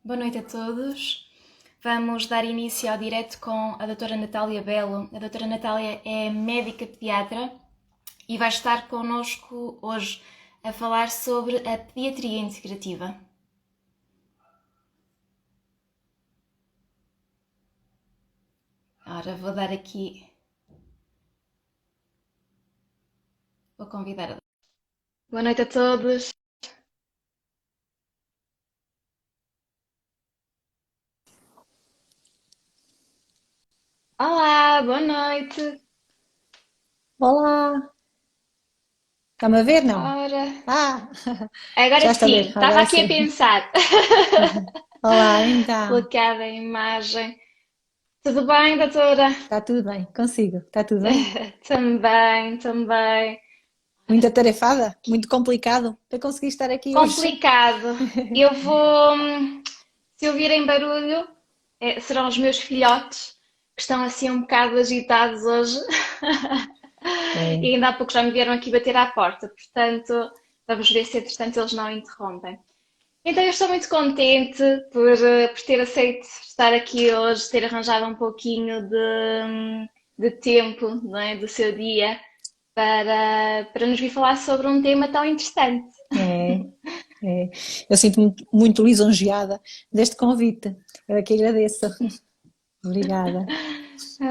Boa noite a todos. Vamos dar início ao direto com a doutora Natália Belo. A doutora Natália é médica pediatra e vai estar connosco hoje a falar sobre a pediatria integrativa. Ora, Vou convidar a... Boa noite a todos. Olá, boa noite. Olá, está-me a ver, não? Ora, Ah, agora já está a ver, sim, estava agora aqui a sim. pensar. Olá, então, Colocada a imagem. Tudo bem, doutora? está tudo bem, consigo, está tudo bem? Também, também. Muito atarefada, muito complicado para conseguir estar aqui hoje. Complicado. Eu vou. Se ouvirem barulho, serão os meus filhotes que estão assim um bocado agitados hoje. E É, ainda há pouco já me vieram aqui bater à porta, portanto, vamos ver se entretanto eles não interrompem. Então, eu estou muito contente por ter aceito estar aqui hoje, ter arranjado um pouquinho de tempo, não é, do seu dia para nos vir falar sobre um tema tão interessante. é, é. Eu sinto-me muito lisonjeada deste convite, eu aqui agradeço. Obrigada.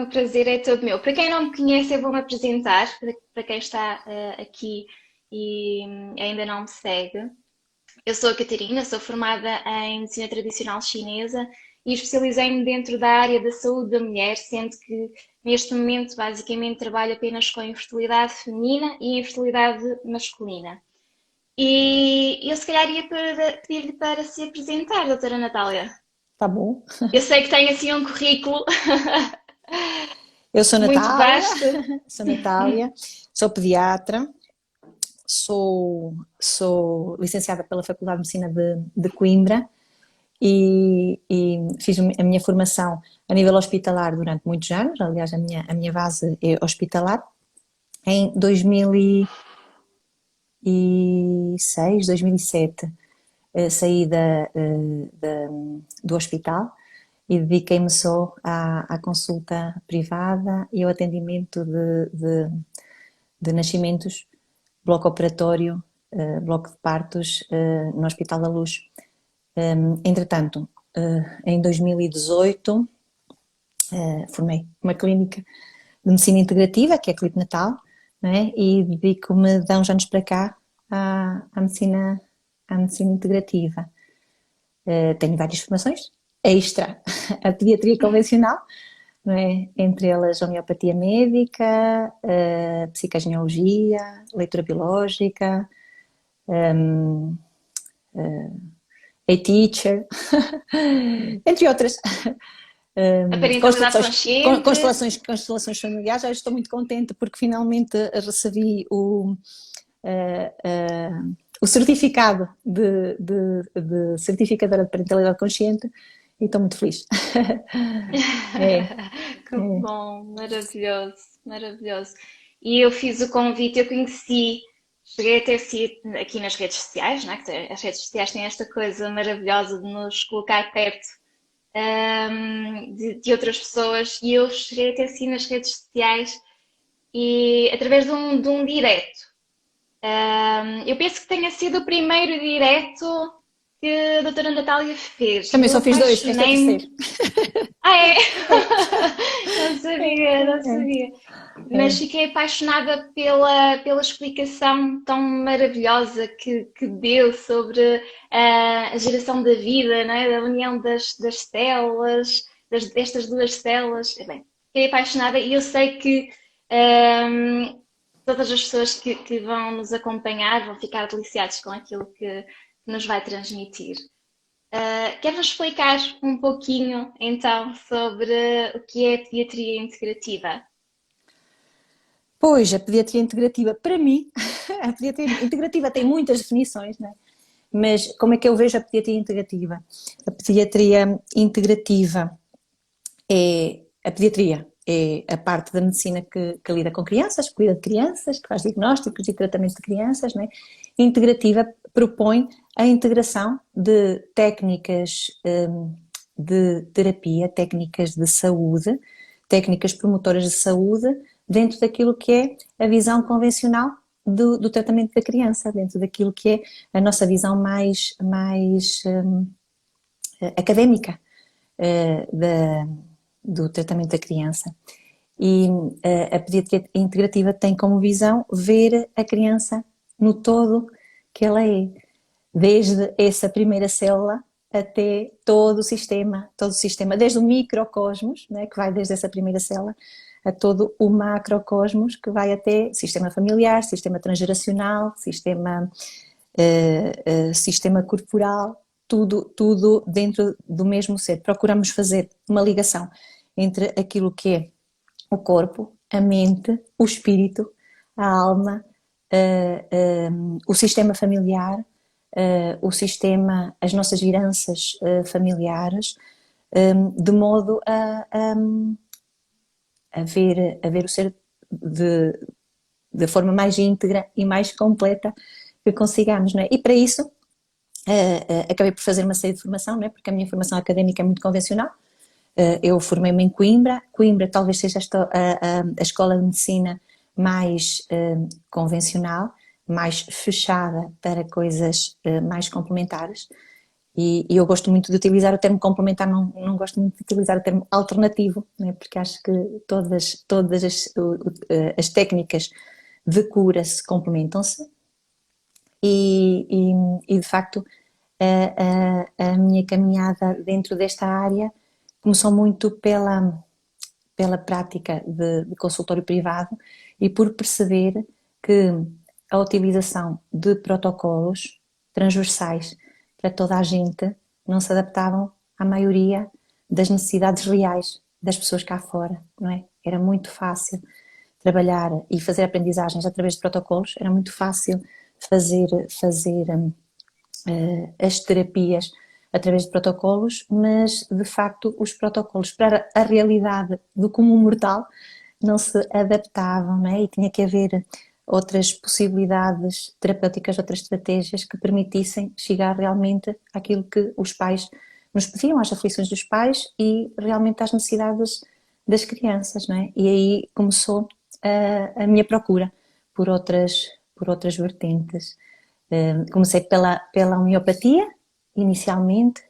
O prazer é todo meu. Para quem não me conhece, eu vou-me apresentar, para quem está aqui e ainda não me segue. Eu sou a Catarina, sou formada em medicina tradicional chinesa e especializei-me dentro da área da saúde da mulher, sendo que neste momento basicamente trabalho apenas com infertilidade feminina e infertilidade masculina. E eu se calhar ia pedir-lhe para se apresentar, doutora Natália. Está bom? Eu sei que tem assim um currículo Eu sou muito Natália, vasto. sou Natália, sou pediatra, sou licenciada pela Faculdade de Medicina de Coimbra e fiz a minha formação a nível hospitalar durante muitos anos, aliás a minha base é hospitalar. Em 2006, 2007 saí do hospital e dediquei-me só à consulta privada e ao atendimento de nascimentos, bloco operatório, bloco de partos no Hospital da Luz. Entretanto, em 2018 formei uma clínica de medicina integrativa, que é a Clipe Natal, não é? E dedico-me de há uns anos para cá à medicina integrativa. Tenho várias formações, extra a pediatria convencional, não é? Entre elas a homeopatia médica, a psicogenealogia, leitura biológica, a teacher, entre outras. A parentalidade Constelações, consciente. constelações familiares, já estou muito contente porque finalmente recebi o certificado de certificadora de parentalidade consciente e estou muito feliz. É, Que é. bom, maravilhoso, maravilhoso. E eu fiz o convite, eu conheci, cheguei até si aqui nas redes sociais, não é? Que as redes sociais têm esta coisa maravilhosa de nos colocar perto, de outras pessoas, e eu cheguei até si nas redes sociais e através de um direto. Eu penso que tenha sido o primeiro direto que a doutora Natália fez. E Também eu só fiz dois, este é o terceiro. apaixonei-me. Ah, é? Não É, sabia, não sabia. Mas é. fiquei apaixonada pela explicação tão maravilhosa que deu sobre a geração da vida, não é? Da união das células, destas duas células. Bem, fiquei apaixonada e eu sei que todas as pessoas que vão nos acompanhar vão ficar deliciados com aquilo que nos vai transmitir. Quer-nos explicar um pouquinho, então, sobre o que é a pediatria integrativa? Pois, a pediatria integrativa, para mim, a pediatria integrativa tem muitas definições, não é? Mas como é que eu vejo a pediatria integrativa? A pediatria integrativa a pediatria é a parte da medicina que lida com crianças, que cuida de crianças, que faz diagnósticos e tratamento de crianças, não é? Integrativa propõe a integração de técnicas de terapia, técnicas de saúde, técnicas promotoras de saúde, dentro daquilo que é a visão convencional do tratamento da criança, dentro daquilo que é a nossa visão mais académica do tratamento da criança. E a pediatria integrativa tem como visão ver a criança no todo que ela é, desde essa primeira célula até todo o sistema, desde o microcosmos, né, que vai desde essa primeira célula, a todo o macrocosmos, que vai até sistema familiar, sistema transgeracional, sistema corporal, tudo dentro do mesmo ser. Procuramos fazer uma ligação entre aquilo que é o corpo, a mente, o espírito, a alma, o sistema familiar, o sistema, as nossas heranças familiares, de modo a ver o ser da forma mais íntegra e mais completa que consigamos, não é? E para isso acabei por fazer uma série de formação, não é? Porque a minha formação académica é muito convencional. Eu formei-me em Coimbra. Coimbra talvez seja a escola de medicina mais convencional, mais fechada para coisas mais complementares. E eu gosto muito de utilizar o termo complementar, não gosto muito de utilizar o termo alternativo, né? Porque acho que todas as técnicas de cura se complementam-se e de facto a minha caminhada dentro desta área começou muito pela prática de consultório privado e por perceber que a utilização de protocolos transversais para toda a gente não se adaptavam à maioria das necessidades reais das pessoas cá fora, não é? Era muito fácil trabalhar e fazer aprendizagens através de protocolos, era muito fácil fazer as terapias através de protocolos, mas de facto os protocolos para a realidade do comum mortal não se adaptavam, não é? E tinha que haver outras possibilidades terapêuticas, outras estratégias que permitissem chegar realmente àquilo que os pais nos pediam, às aflições dos pais e realmente às necessidades das crianças, não é? E aí começou a minha procura por outras vertentes. Comecei pela homeopatia, inicialmente,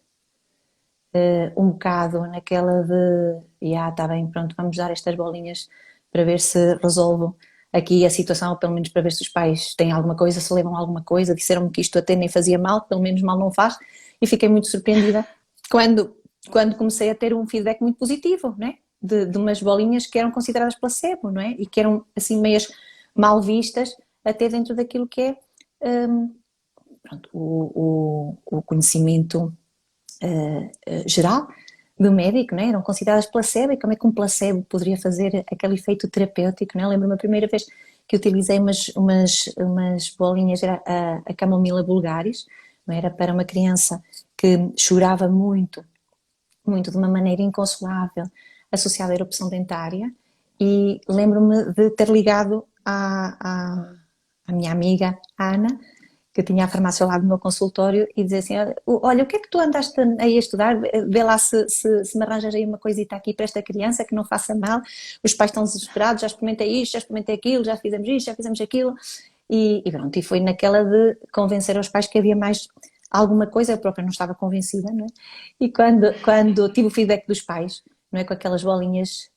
um bocado naquela de, está bem, pronto, vamos dar estas bolinhas para ver se resolvo aqui a situação, ou pelo menos para ver se os pais têm alguma coisa, se levam alguma coisa, disseram-me que isto até nem fazia mal, pelo menos mal não faz, e fiquei muito surpreendida quando comecei a ter um feedback muito positivo, não é? De umas bolinhas que eram consideradas placebo, não é? E que eram assim meias mal vistas, até dentro daquilo que é pronto, o conhecimento geral do médico, não é? Eram consideradas placebo, e como é que um placebo poderia fazer aquele efeito terapêutico, não é? Lembro-me a primeira vez que utilizei umas bolinhas, era a camomila vulgaris, não era? Para uma criança que chorava muito, muito, de uma maneira inconsolável, associada à erupção dentária, e lembro-me de ter ligado à minha amiga Ana, que tinha a farmácia ao lado do meu consultório, e dizer assim, olha, o que é que tu andaste aí a estudar? Vê lá se me arranjas aí uma coisita aqui para esta criança, que não faça mal, os pais estão desesperados, já experimentei isto, já experimentei aquilo, já fizemos isto, já fizemos aquilo, e pronto, e foi naquela de convencer aos pais que havia mais alguma coisa, eu própria não estava convencida, não é? E quando tive o feedback dos pais, não é, com aquelas bolinhas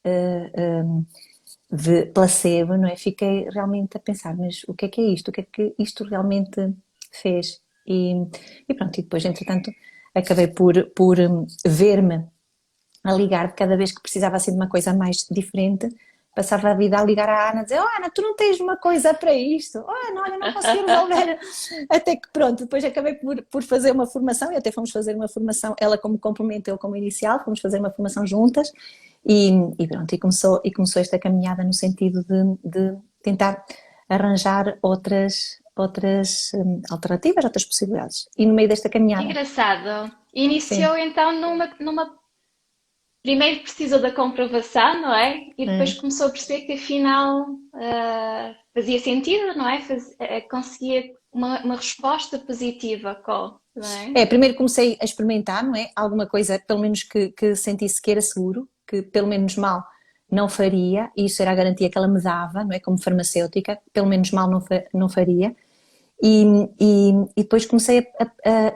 de placebo, não é? Fiquei realmente a pensar, mas o que é isto? O que é que isto realmente fez? E pronto, e depois, entretanto, acabei por ver-me a ligar cada vez que precisava assim de uma coisa mais diferente, passava a vida a ligar à Ana, a dizer, Ana, tu não tens uma coisa para isto? Ana, olha, não consegui resolver. Até que pronto, depois acabei por fazer uma formação, e até fomos fazer uma formação, ela como complemento, eu como inicial, fomos fazer uma formação juntas, e pronto, e começou esta caminhada no sentido de tentar arranjar outras alternativas, outras possibilidades. E no meio desta Que caminhada, engraçado. sim, Iniciou então primeiro precisou da comprovação, não é? E depois é, começou a perceber que afinal fazia sentido, não é? Conseguia uma resposta positiva, não é? Primeiro comecei a experimentar, não é? Alguma coisa, pelo menos que sentisse que era seguro, que pelo menos mal não faria, e isso era a garantia que ela me dava, não é? Como farmacêutica, pelo menos mal não faria. E, e depois comecei,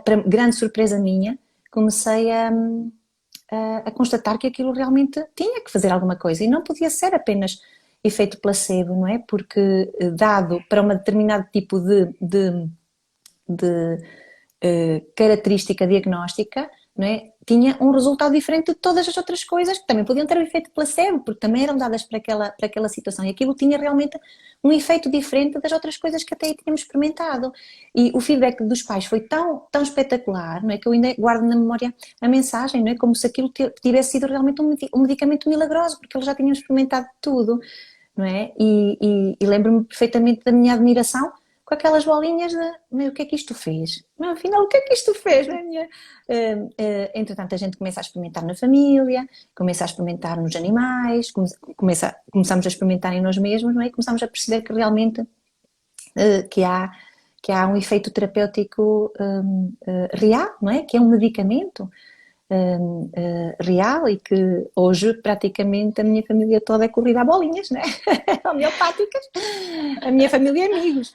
para grande surpresa minha, comecei a constatar que aquilo realmente tinha que fazer alguma coisa e não podia ser apenas efeito placebo, não é? Porque dado para um determinado tipo de característica diagnóstica, não é? Tinha um resultado diferente de todas as outras coisas que também podiam ter o efeito placebo, porque também eram dadas para aquela situação e aquilo tinha realmente um efeito diferente das outras coisas que até aí tínhamos experimentado. E o feedback dos pais foi tão espetacular, não é? Que eu ainda guardo na memória a mensagem, não é? Como se aquilo tivesse sido realmente um medicamento milagroso, porque eles já tinham experimentado tudo, não é? E lembro-me perfeitamente da minha admiração com aquelas bolinhas de, meu, o que é que isto fez? Não, afinal, o que é que isto fez? Entretanto, a gente começa a experimentar na família, começa a experimentar nos animais, começamos a experimentar em nós mesmos, não é? E começamos a perceber que realmente que há um efeito terapêutico real, não é? Que é um medicamento real e que hoje praticamente a minha família toda é corrida a bolinhas, não é? Homeopáticas, a minha família é amigos,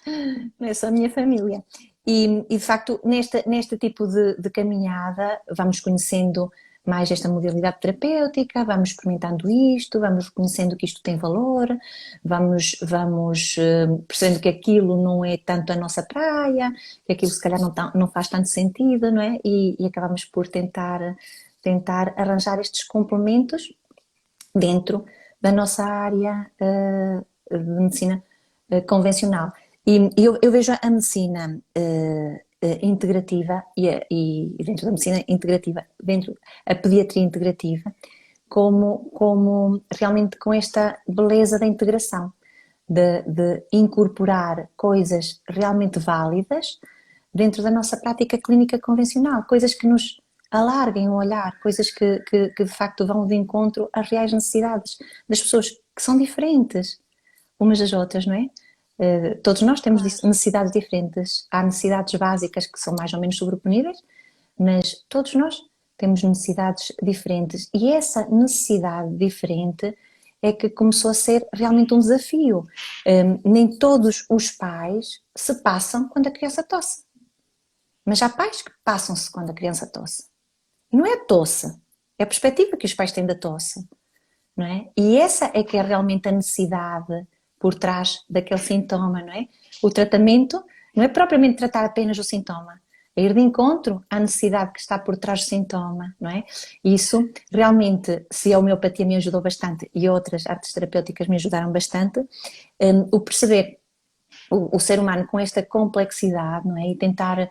não é só a minha família. E de facto, neste tipo de caminhada, vamos conhecendo mais esta modalidade terapêutica, vamos experimentando isto, vamos reconhecendo que isto tem valor, vamos percebendo que aquilo não é tanto a nossa praia, que aquilo se calhar não faz tanto sentido, não é? E acabamos por tentar arranjar estes complementos dentro da nossa área de medicina convencional. E eu vejo a medicina integrativa e dentro da medicina integrativa, dentro a pediatria integrativa, como realmente com esta beleza da integração, de incorporar coisas realmente válidas dentro da nossa prática clínica convencional, coisas que nos alarguem o olhar, coisas que de facto vão de encontro às reais necessidades das pessoas que são diferentes umas das outras, não é? Todos nós temos Claro. necessidades diferentes. Há necessidades básicas que são mais ou menos sobreponíveis, mas todos nós temos necessidades diferentes. E essa necessidade diferente é que começou a ser realmente um desafio. Nem todos os pais se passam quando a criança tosse. Mas há pais que passam-se quando a criança tosse. E não é a tosse, é a perspectiva que os pais têm da tosse, não é? E essa é que é realmente a necessidade por trás daquele sintoma, não é? O tratamento não é propriamente tratar apenas o sintoma, é ir de encontro à necessidade que está por trás do sintoma, não é? Isso realmente, se a homeopatia me ajudou bastante e outras artes terapêuticas me ajudaram bastante, o perceber o ser humano com esta complexidade, não é? E tentar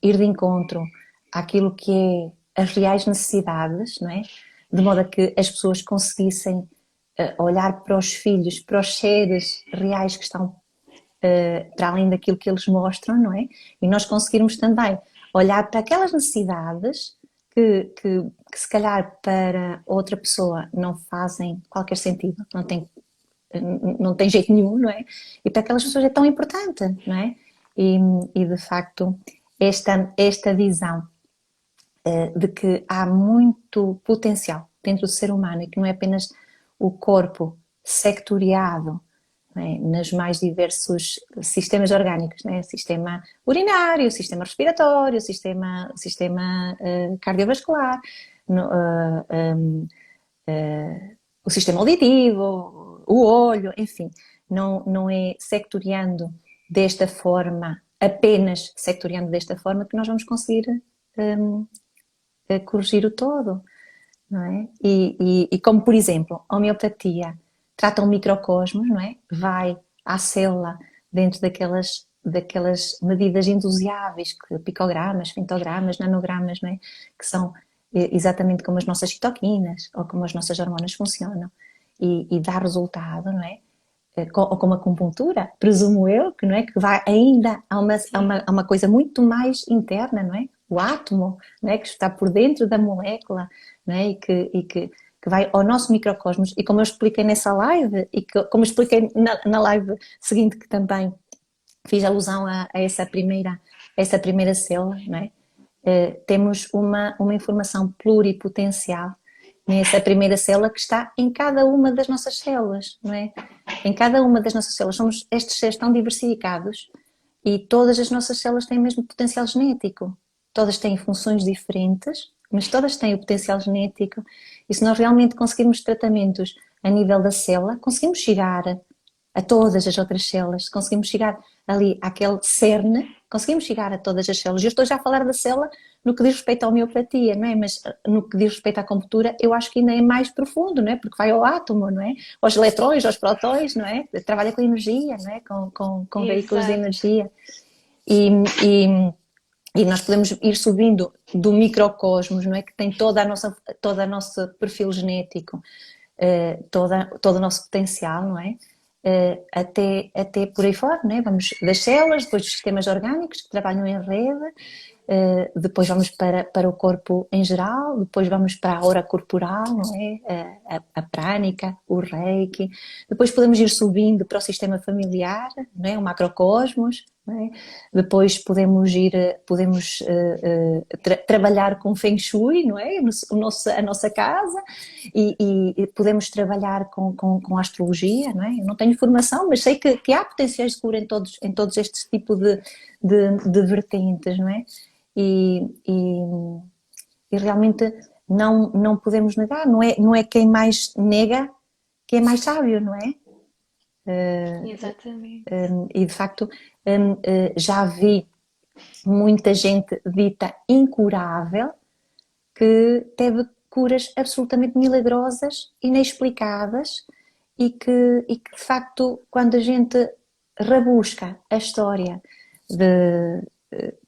ir de encontro àquilo que é as reais necessidades, não é? De modo a que as pessoas conseguissem olhar para os filhos, para os seres reais que estão para além daquilo que eles mostram, não é? E nós conseguirmos também olhar para aquelas necessidades que se calhar para outra pessoa não fazem qualquer sentido, não tem jeito nenhum, não é? E para aquelas pessoas é tão importante, não é? E de facto, esta visão de que há muito potencial dentro do ser humano e que não é apenas o corpo sectoriado, não é? Nos mais diversos sistemas orgânicos, não é? Sistema urinário, sistema respiratório, sistema cardiovascular, o sistema auditivo, o olho, enfim, não é sectoriando desta forma, apenas sectoriando desta forma, que nós vamos conseguir corrigir o todo, não é? E como, por exemplo, a homeopatia trata um microcosmos, não é? Vai à célula dentro daquelas medidas indosiáveis, que picogramas, femtogramas, nanogramas, não é? Que são exatamente como as nossas citoquinas ou como as nossas hormonas funcionam e dá resultado, não é? Ou como a acupuntura, presumo eu, que não é, que vai ainda a uma coisa muito mais interna, não é? O átomo, não é? Que está por dentro da molécula, não é? E que vai ao nosso microcosmos, e como eu expliquei nessa live, como eu expliquei na live seguinte, que também fiz alusão a essa primeira célula, não é? Temos uma informação pluripotencial nessa primeira célula que está em cada uma das nossas células, não é? Em cada uma das nossas células somos estes seres tão diversificados e todas as nossas células têm o mesmo potencial genético. Todas têm funções diferentes, mas todas têm o potencial genético. E se nós realmente conseguirmos tratamentos a nível da célula, conseguimos chegar a todas as outras células, conseguimos chegar ali àquele cerne, conseguimos chegar a todas as células. Eu estou já a falar da célula no que diz respeito à homeopatia, não é? Mas no que diz respeito à acupuntura, eu acho que ainda é mais profundo, não é? Porque vai ao átomo, não é? Aos eletrões, aos prótons, não é? Trabalha com energia, não é? Com veículos de Exato. energia. E, e, e nós podemos ir subindo do microcosmos, não é? Que tem todo o nosso perfil genético, todo o nosso potencial, não é? Até por aí fora, não é? Vamos das células, depois dos sistemas orgânicos que trabalham em rede, depois vamos para o corpo em geral, depois vamos para a aura corporal, não é? A prânica, o reiki, depois podemos ir subindo para o sistema familiar, não é? O macrocosmos, não é? Depois podemos trabalhar com Feng Shui, não é? A nossa casa e podemos trabalhar com a astrologia, não é? Eu não tenho formação, mas sei que há potenciais de cura em todos estes tipos de vertentes, não é? E, e, e realmente não podemos negar, não é quem mais nega que é mais sábio, não é? Exatamente. E de facto já vi muita gente dita incurável que teve curas absolutamente milagrosas, inexplicadas e que de facto quando a gente rebusca a história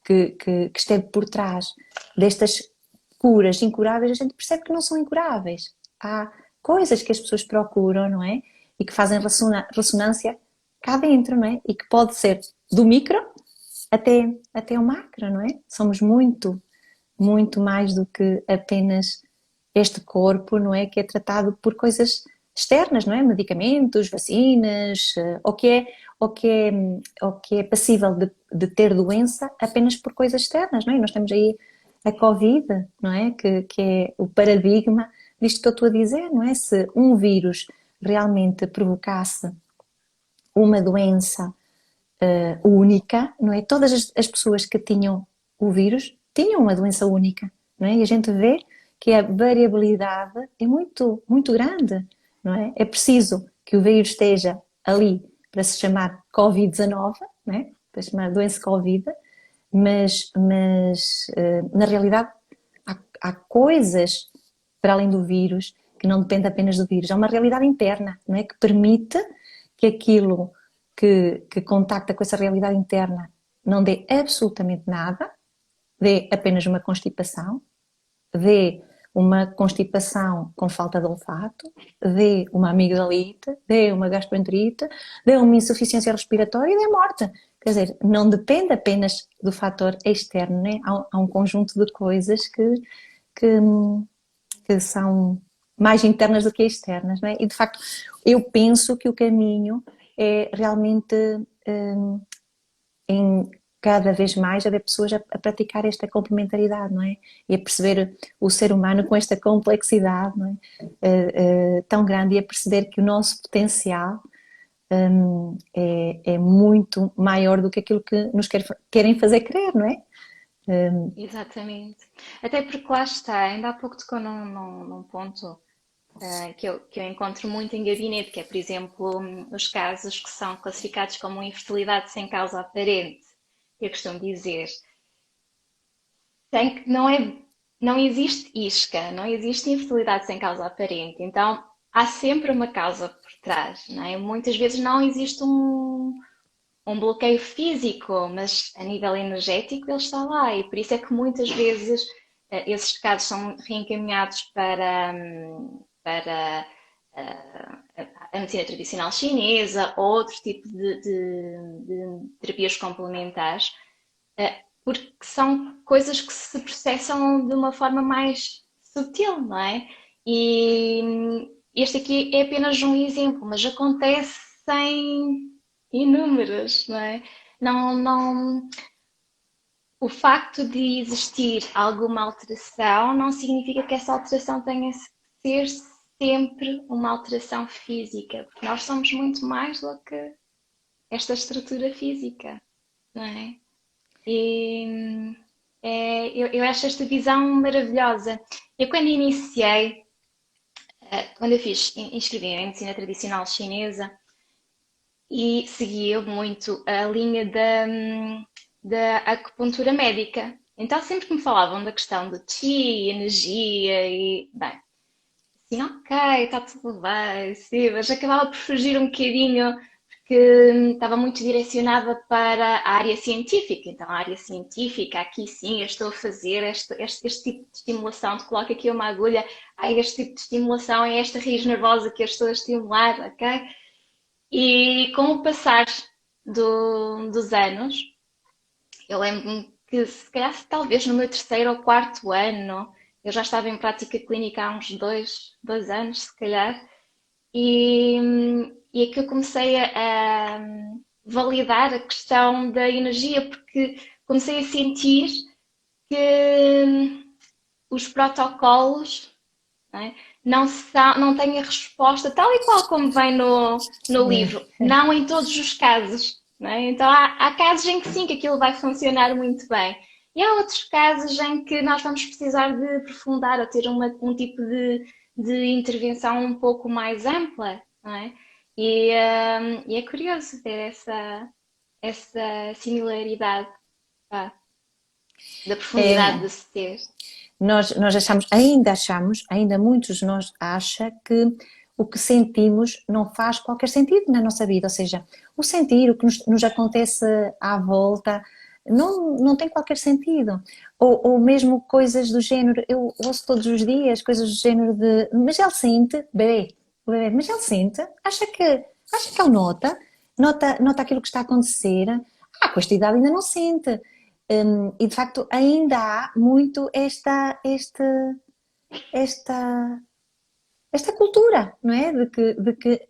que esteve por trás destas curas incuráveis, a gente percebe que não são incuráveis. Há coisas que as pessoas procuram, não é? E que fazem ressonância cá dentro, não é? E que pode ser do micro até o macro, não é? Somos muito mais do que apenas este corpo, não é? Que é tratado por coisas externas, não é? Medicamentos, vacinas, ou que é passível de ter doença apenas por coisas externas, não é? Nós temos aí a Covid, não é? Que é o paradigma disto que eu estou a dizer, não é? Se um vírus realmente provocasse uma doença única, não é? Todas as pessoas que tinham o vírus tinham uma doença única, não é? E a gente vê que a variabilidade é muito grande, não é? É preciso que o vírus esteja ali para se chamar Covid-19, não é? Para se chamar doença Covid, mas na realidade há coisas para além do vírus que não depende apenas do vírus, há uma realidade interna, não é? Que permite que aquilo que contacta com essa realidade interna não dê absolutamente nada, dê apenas uma constipação, dê uma constipação com falta de olfato, dê uma amigdalite, dê uma gastroenterite, dê uma insuficiência respiratória e dê morte. Quer dizer, não depende apenas do fator externo, né? Há um conjunto de coisas que, que são mais internas do que externas, não é? E de facto, eu penso que o caminho é realmente em cada vez mais haver pessoas a praticar esta complementaridade, não é? E a perceber o ser humano com esta complexidade, não é? Tão grande e a perceber que o nosso potencial é muito maior do que aquilo que nos querem fazer crer, não é? Exatamente. Até porque lá está, ainda há pouco tocou num ponto que eu encontro muito em gabinete, que é, por exemplo, os casos que são classificados como infertilidade sem causa aparente. Eu costumo dizer, não existe isca, não existe infertilidade sem causa aparente. Então, há sempre uma causa por trás, não é? Muitas vezes não existe um bloqueio físico, mas a nível energético ele está lá e por isso é que muitas vezes esses casos são reencaminhados para a medicina tradicional chinesa ou outro tipo de terapias complementares, porque são coisas que se processam de uma forma mais sutil, não é? E este aqui é apenas um exemplo, mas acontece em inúmeras, não é? não, o facto de existir alguma alteração não significa que essa alteração tenha que ser sempre uma alteração física, porque nós somos muito mais do que esta estrutura física, não é? E eu acho esta visão maravilhosa. Eu quando iniciei, quando eu inscrevi em medicina tradicional chinesa e seguia muito a linha da acupuntura médica. Então sempre que me falavam da questão do qi, energia e, bem, assim, ok, está tudo bem, sim, mas acabava por fugir um bocadinho porque estava muito direcionada para a área científica. Então, a área científica, aqui sim, eu estou a fazer este tipo de estimulação, te coloco aqui uma agulha, este tipo de estimulação é esta raiz nervosa que eu estou a estimular, ok? E com o passar dos anos, eu lembro-me que se calhar talvez no meu terceiro ou quarto ano, eu já estava em prática clínica há uns dois anos, se calhar, e, e é que eu comecei a validar a questão da energia, porque comecei a sentir que os protocolos, não é, não têm a resposta tal e qual como vem no livro, não em todos os casos. Não é? Então há casos em que sim, que aquilo vai funcionar muito bem. E há outros casos em que nós vamos precisar de aprofundar ou ter um tipo de intervenção um pouco mais ampla, não é? E é curioso ver essa similaridade, pá, da profundidade É, de ser. nós ainda muitos de nós acham que o que sentimos não faz qualquer sentido na nossa vida, ou seja, o sentir, o que nos acontece à volta, não tem qualquer sentido. Ou mesmo coisas do género, eu ouço todos os dias coisas do género de, mas ele sente, bebê, mas ele sente, acha que ele nota aquilo que está a acontecer, com esta idade ainda não sente. E de facto ainda há muito esta, esta cultura, não é? De que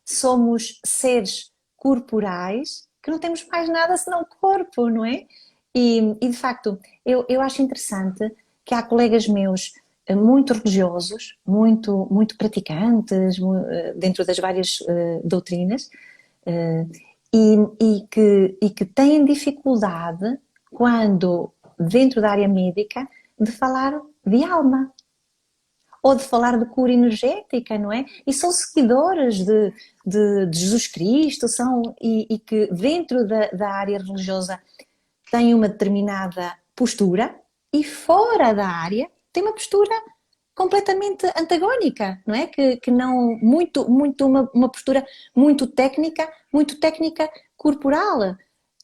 somos seres corporais que não temos mais nada senão o corpo, não é? E de facto eu acho interessante que há colegas meus muito religiosos, muito praticantes, dentro das várias doutrinas, eh, e que têm dificuldade quando, dentro da área médica, de falar de alma ou de falar de cura energética, não é? E são seguidores de Jesus Cristo, e que dentro da área religiosa têm uma determinada postura e fora da área têm uma postura completamente antagónica, não é? Que não, uma postura muito técnica corporal.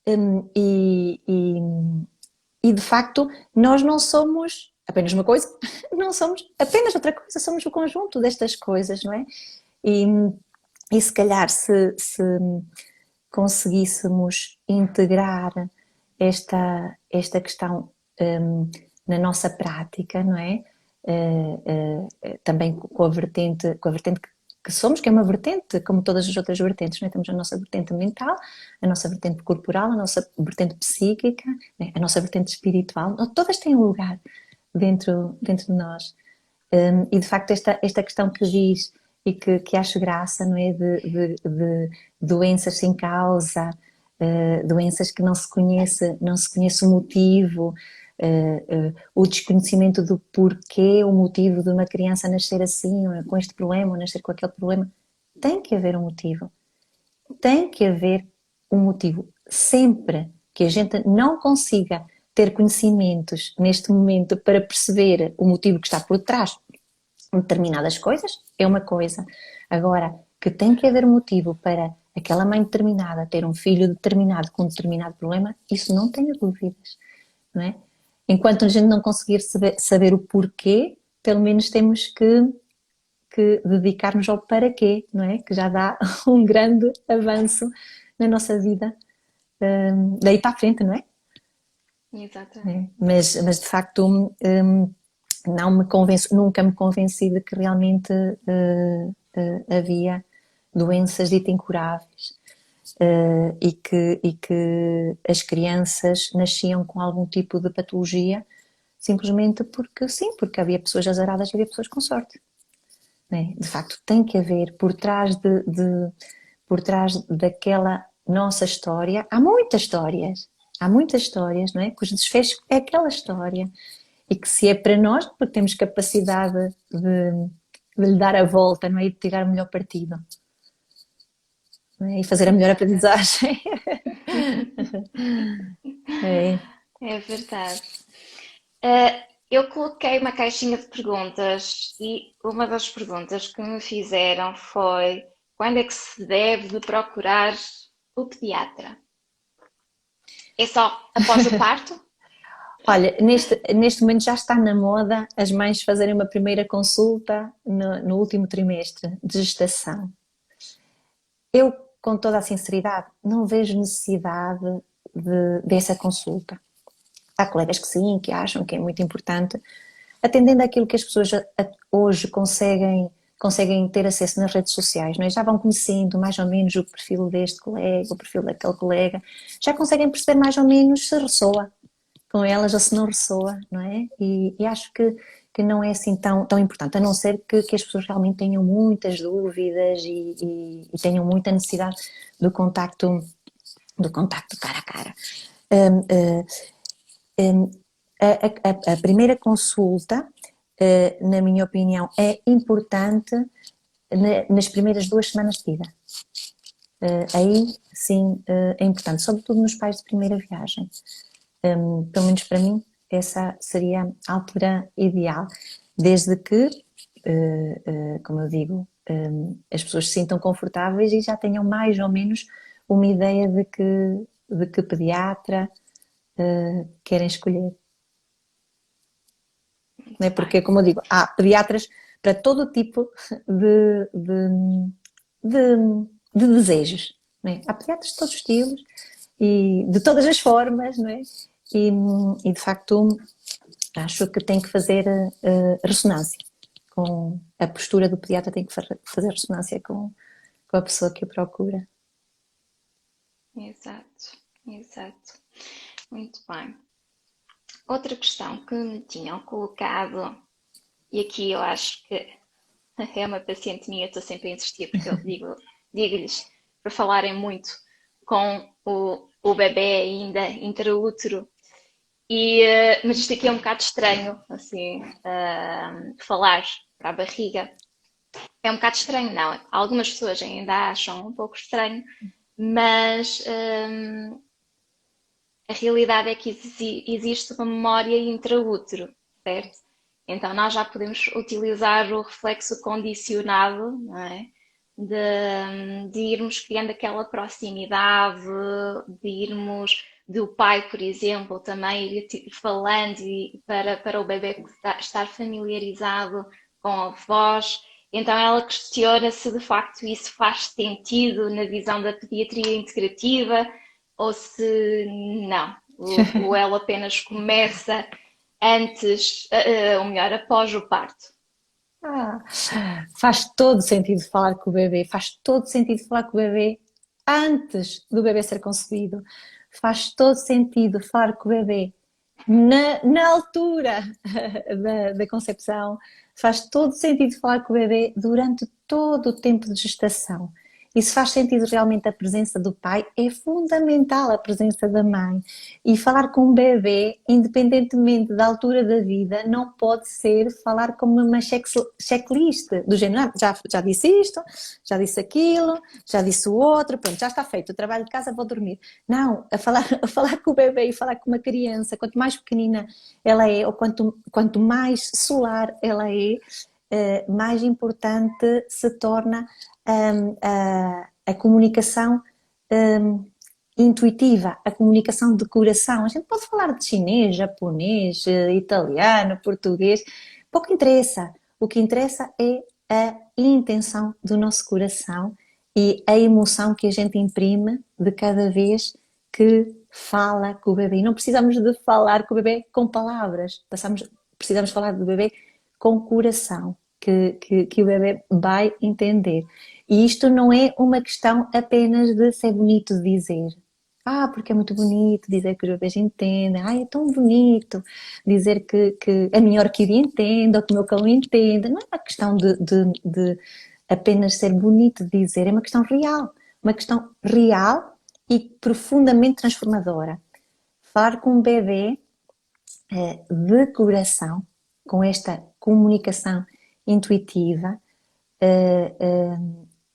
E de facto, nós não somos apenas uma coisa, não somos apenas outra coisa, somos o conjunto destas coisas, não é? E, e se calhar, se conseguíssemos integrar esta questão na nossa prática, não é? Também com a vertente que somos, que é uma vertente, como todas as outras vertentes, não é? Temos a nossa vertente mental, a nossa vertente corporal, a nossa vertente psíquica, né? A nossa vertente espiritual, todas têm um lugar dentro de nós. E de facto esta questão que diz e que acho graça, não é? De doenças sem causa, doenças que não se conhece o motivo, o desconhecimento do porquê, o motivo de uma criança nascer assim, ou com este problema, ou nascer com aquele problema. Tem que haver um motivo. Tem que haver um motivo. Sempre que a gente não consiga ter conhecimentos neste momento para perceber o motivo que está por trás de determinadas coisas, é uma coisa. Agora, que tem que haver motivo para aquela mãe determinada ter um filho determinado com um determinado problema, isso não tenho dúvidas, não é? Enquanto a gente não conseguir saber o porquê, pelo menos temos que dedicar-nos ao para quê, não é? Que já dá um grande avanço na nossa vida, daí para a frente, não é? Exatamente. Mas de facto não me convenço, nunca me convenci de que realmente havia doenças ditas incuráveis. e que as crianças nasciam com algum tipo de patologia, simplesmente porque sim, porque havia pessoas azaradas e havia pessoas com sorte. Né? De facto, tem que haver por trás daquela nossa história, há muitas histórias, não é? Cujo desfecho é aquela história e que se é para nós, porque temos capacidade de lhe dar a volta, não é? E de tirar o melhor partido, não é? E fazer a melhor Exatamente. aprendizagem. É. É verdade. Eu coloquei uma caixinha de perguntas e uma das perguntas que me fizeram foi: quando é que se deve procurar o pediatra? É só após o parto? Olha, neste momento já está na moda as mães fazerem uma primeira consulta no último trimestre de gestação. Eu, com toda a sinceridade, não vejo necessidade dessa consulta. Há colegas que sim, que acham que é muito importante, atendendo àquilo que as pessoas hoje conseguem ter acesso nas redes sociais, não é? Já vão conhecendo mais ou menos o perfil deste colega, o perfil daquele colega, já conseguem perceber mais ou menos se ressoa com elas ou se não ressoa, não é? E acho que não é assim tão importante, a não ser que as pessoas realmente tenham muitas dúvidas e tenham muita necessidade do contacto cara a cara. Um, uh, um, a primeira consulta, na minha opinião, é importante nas primeiras 2 semanas de vida. Aí sim é importante, sobretudo nos pais de primeira viagem. Pelo menos para mim, essa seria a altura ideal, desde que, como eu digo, as pessoas se sintam confortáveis e já tenham mais ou menos uma ideia de que pediatra querem escolher. Não é? Muito Porque, bem. como eu digo, há pediatras para todo tipo de, de, de, de desejos. Não é? Há pediatras de todos os estilos e de todas as formas, não é? E de facto acho que tem que fazer ressonância com a postura do pediatra, tem que fazer ressonância com a pessoa que o procura. Exato, exato. Muito bem. Outra questão que me tinham colocado, e aqui eu acho que é uma paciente minha, estou sempre a insistir porque eu digo-lhes para falarem muito com o bebê ainda intraútero. Mas isto aqui é um bocado estranho, assim, falar para a barriga. É um bocado estranho, não. Algumas pessoas ainda acham um pouco estranho, mas a realidade é que existe uma memória intraútero, certo? Então nós já podemos utilizar o reflexo condicionado, não é? De irmos criando aquela proximidade, de irmos do pai, por exemplo, também ir falando para o bebê estar familiarizado com a voz. Então ela questiona se de facto isso faz sentido na visão da pediatria integrativa ou se não, ou ela apenas começa antes, ou melhor, após o parto. Ah, faz todo sentido falar com o bebê, faz todo sentido falar com o bebê antes do bebê ser concebido, faz todo sentido falar com o bebê na altura da concepção, faz todo sentido falar com o bebê durante todo o tempo de gestação. E se faz sentido realmente a presença do pai, é fundamental a presença da mãe. E falar com um bebê, independentemente da altura da vida, não pode ser falar como uma checklist do género, já disse isto, já disse aquilo, já disse o outro, pronto, já está feito, o trabalho de casa, vou dormir. Não, a falar com o bebê e falar com uma criança, quanto mais pequenina ela é, ou quanto mais solar ela é, mais importante se torna a comunicação intuitiva, a comunicação de coração. A gente pode falar de chinês, japonês, italiano, português, pouco interessa. O que interessa é a intenção do nosso coração e a emoção que a gente imprime de cada vez que fala com o bebê. E não precisamos de falar com o bebê com palavras, precisamos falar do bebê com coração, que o bebê vai entender. E isto não é uma questão apenas de ser bonito de dizer. Porque é muito bonito dizer que os bebês entendem. É tão bonito dizer que a minha orquídea entende ou que o meu cão entende. Não é uma questão de apenas ser bonito de dizer, é uma questão real. Uma questão real e profundamente transformadora. Falar com um bebê de coração, com esta comunicação intuitiva,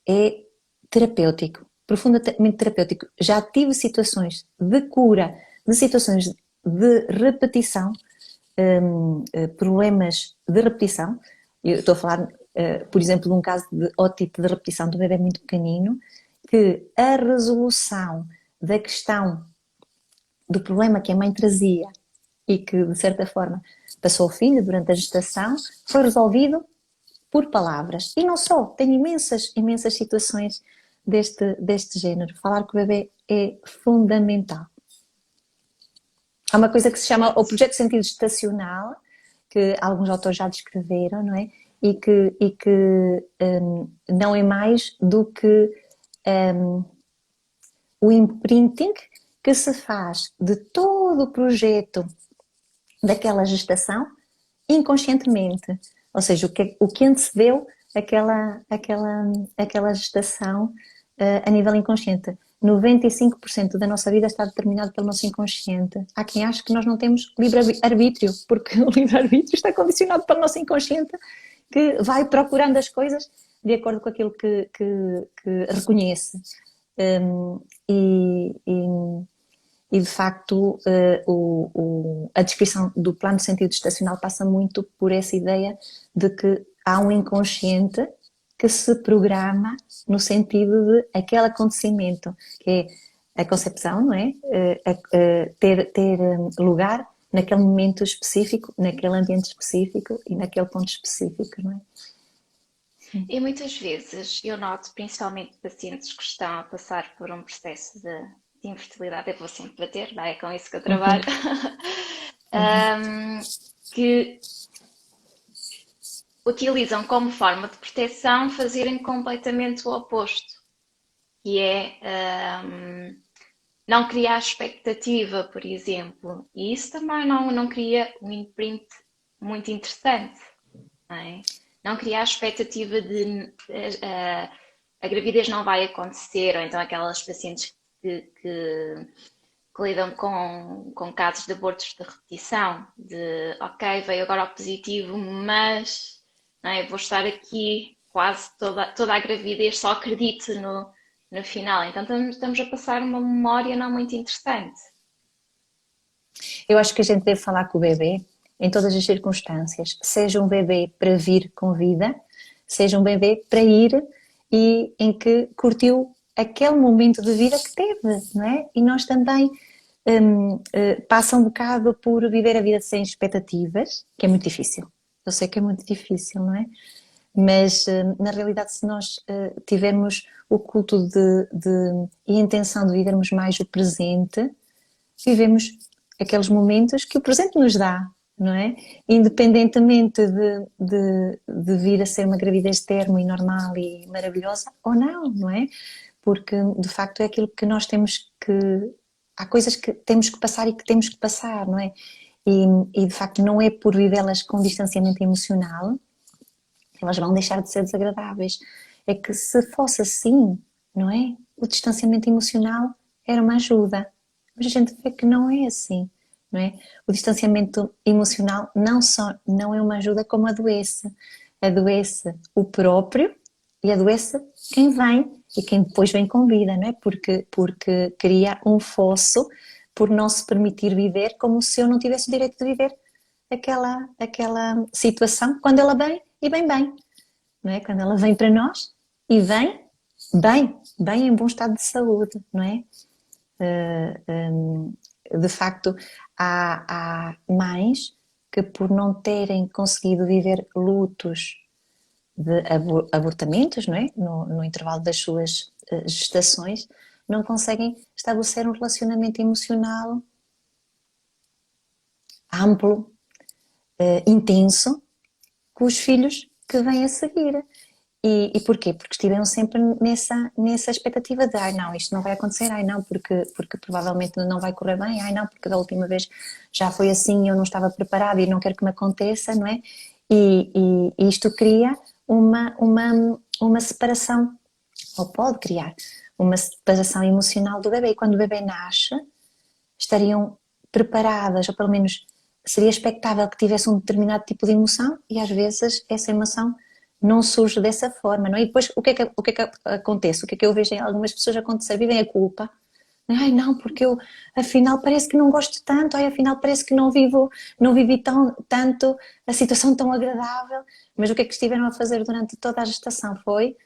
é terapêutico, profundamente terapêutico. Já tive situações de cura, de situações de repetição, problemas de repetição. Eu estou a falar, por exemplo, de um caso de otite de repetição de um bebê muito pequenino, que a resolução da questão do problema que a mãe trazia e que, de certa forma, passou ao filho durante a gestação, foi resolvido por palavras. E não só, tem imensas situações deste género. Falar com o bebê é fundamental. Há uma coisa que se chama o projeto de sentido gestacional, que alguns autores já descreveram, não é? E que não é mais do que o imprinting que se faz de todo o projeto daquela gestação inconscientemente. Ou seja, o que antecedeu aquela gestação a nível inconsciente. 95% da nossa vida está determinado pelo nosso inconsciente. Há quem ache que nós não temos livre-arbítrio, porque o livre-arbítrio está condicionado pelo nosso inconsciente, que vai procurando as coisas de acordo com aquilo que reconhece. E de facto, a descrição do plano de sentido gestacional passa muito por essa ideia de que há um inconsciente que se programa no sentido de aquele acontecimento, que é a concepção, não é? Ter lugar naquele momento específico, naquele ambiente específico e naquele ponto específico, não é? E muitas vezes eu noto, principalmente pacientes que estão a passar por um processo de infertilidade, eu vou sempre bater, não é com isso que eu trabalho, que utilizam como forma de proteção fazerem completamente o oposto, que é não criar expectativa, por exemplo, e isso também não cria um imprint muito interessante, não é? Não criar expectativa de a gravidez não vai acontecer, ou então aquelas pacientes que lidam com casos de abortos de repetição, de ok, veio agora o positivo, mas não é, vou estar aqui quase toda a gravidez, só acredito no final. Então estamos a passar uma memória não muito interessante. Eu acho que a gente deve falar com o bebê em todas as circunstâncias, seja um bebê para vir com vida, seja um bebê para ir e em que curtiu aquele momento de vida que teve, não é? E nós também passa um bocado por viver a vida sem expectativas, que é muito difícil. Eu sei que é muito difícil, não é? Mas na realidade, se nós tivermos o culto e a intenção de vivermos mais o presente, vivemos aqueles momentos que o presente nos dá, não é? Independentemente de vir a ser uma gravidez termo e normal e maravilhosa ou não é? Porque de facto é aquilo que nós temos que. Há coisas que temos que passar e que temos que passar, não é? E de facto não é por vivê-las com distanciamento emocional que elas vão deixar de ser desagradáveis. É que se fosse assim, não é? O distanciamento emocional era uma ajuda. Mas a gente vê que não é assim, não é? O distanciamento emocional não é uma ajuda como adoece. Adoece o próprio e adoece quem vem e quem depois vem com vida, não é? Porque cria um fosso por não se permitir viver como se eu não tivesse o direito de viver aquela situação quando ela vem e vem bem, não é? Quando ela vem para nós e vem bem em bom estado de saúde, não é? De facto, há mães que por não terem conseguido viver lutos de abortamentos, não é? No intervalo das suas gestações, não conseguem estabelecer um relacionamento emocional amplo, intenso, com os filhos que vem a seguir. E porquê? Porque estiveram sempre nessa expectativa de ai não, isto não vai acontecer, ai não, porque provavelmente não vai correr bem, ai não, porque da última vez já foi assim e eu não estava preparada e não quero que me aconteça, não é? E isto cria uma separação, ou pode criar uma separação emocional do bebê. E quando o bebê nasce, estariam preparadas, ou pelo menos seria expectável que tivesse um determinado tipo de emoção e às vezes essa emoção não surge dessa forma, não é? E depois o que é que acontece? O que é que eu vejo em algumas pessoas acontecer? Vivem a culpa. Ai não, porque eu afinal parece que não gosto tanto, ai afinal parece que não vivi tanto a situação tão agradável, mas o que é que estiveram a fazer durante toda a gestação foi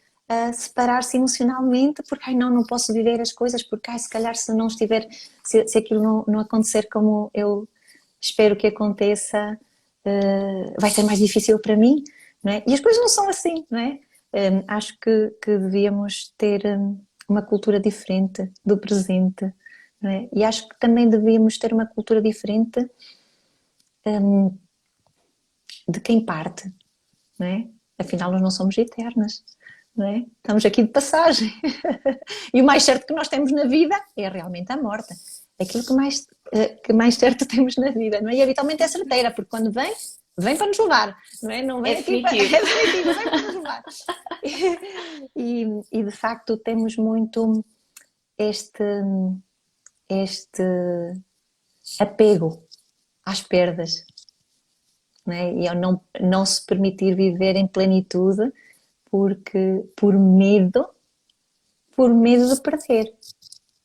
separar-se emocionalmente, porque ai não posso viver as coisas, porque ai se calhar se não estiver, se aquilo não acontecer como eu espero que aconteça, vai ser mais difícil para mim, não é? E as coisas não são assim, não é? Acho que devíamos ter uma cultura diferente do presente, não é? E acho que também devíamos ter uma cultura diferente de quem parte, não é? Afinal, nós não somos eternas, não é? Estamos aqui de passagem. E o mais certo que nós temos na vida é realmente a morte. Aquilo que mais certo temos na vida, não é? E habitualmente é certeira, porque quando vem para nos levar, não é? Não É vem aqui para... É definitivo. definitivo, vem para nos levar. E de facto temos muito este, este apego às perdas, não é? E ao não se permitir viver em plenitude porque por medo de perder.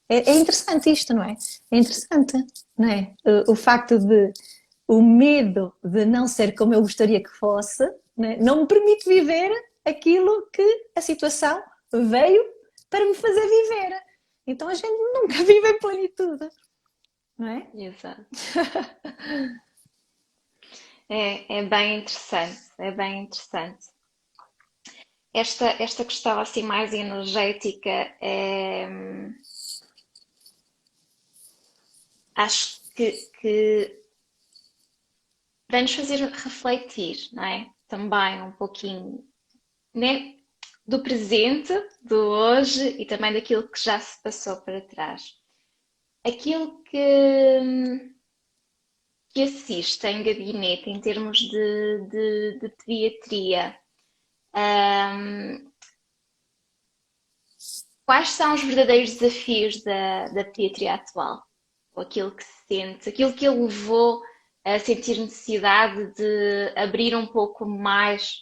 É interessante isto, não é? É interessante, não é? O facto de o medo de não ser como eu gostaria que fosse, não me permite viver aquilo que a situação veio para me fazer viver. Então a gente nunca vive em plenitude, não é? Exato. É bem interessante, é bem interessante. Esta questão assim mais energética acho que vai nos fazer refletir, não é? Também um pouquinho, né? Do presente, do hoje e também daquilo que já se passou para trás. Aquilo que assiste em gabinete em termos de pediatria, hum, quais são os verdadeiros desafios da pediatria atual? Ou aquilo que se sente, aquilo que ele levou a sentir necessidade de abrir um pouco mais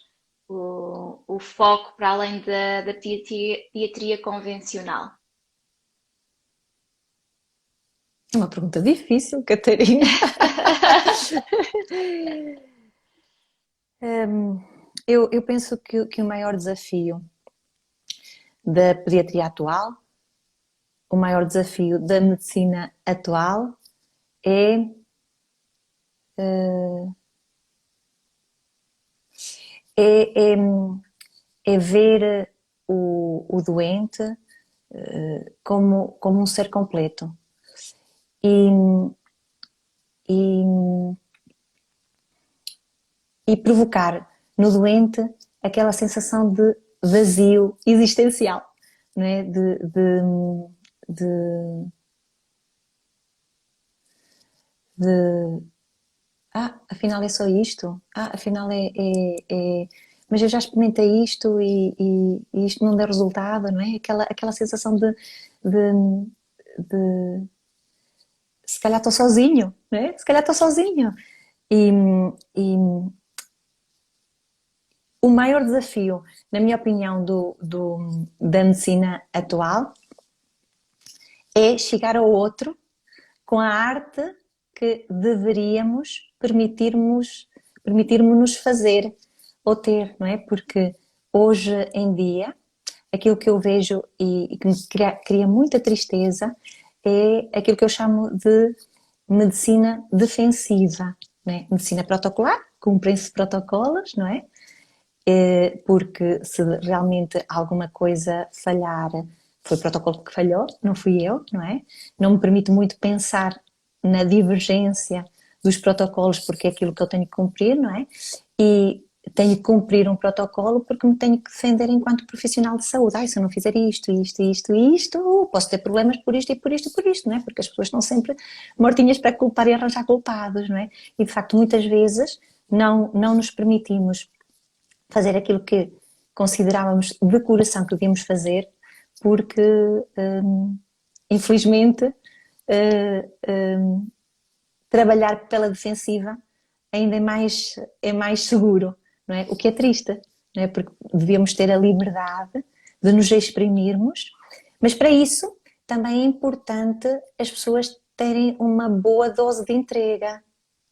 o foco para além da pediatria convencional? É uma pergunta difícil, Catarina. Eu penso que o maior desafio da pediatria atual, o maior desafio da medicina atual é, é, é, é ver o doente como um ser completo e, e, e provocar no doente aquela sensação de vazio existencial, não é? De, de afinal é só isto, afinal mas eu já experimentei isto e isto não deu resultado, não é? Aquela sensação de se calhar estou sozinho, não é? Se calhar estou sozinho. E, e o maior desafio, na minha opinião, da medicina atual é chegar ao outro com a arte que deveríamos permitirmos-nos fazer ou ter, não é? Porque hoje em dia, aquilo que eu vejo e que me cria muita tristeza é aquilo que eu chamo de medicina defensiva, não é? Medicina protocolar, cumprem-se protocolos, não é? Porque se realmente alguma coisa falhar, foi o protocolo que falhou, não fui eu, não é? Não me permite muito pensar na divergência dos protocolos porque é aquilo que eu tenho que cumprir, não é? E tenho que cumprir um protocolo porque me tenho que defender enquanto profissional de saúde. Ai, se eu não fizer isto, isto, isto e isto, posso ter problemas por isto e por isto e por isto, não é? Porque as pessoas estão sempre mortinhas para culpar e arranjar culpados, não é? E de facto muitas vezes não nos permitimos fazer aquilo que considerávamos de coração que devíamos fazer porque, infelizmente, trabalhar pela defensiva ainda é mais seguro, não é? O que é triste, não é? Porque devíamos ter a liberdade de nos exprimirmos, mas para isso também é importante as pessoas terem uma boa dose de entrega,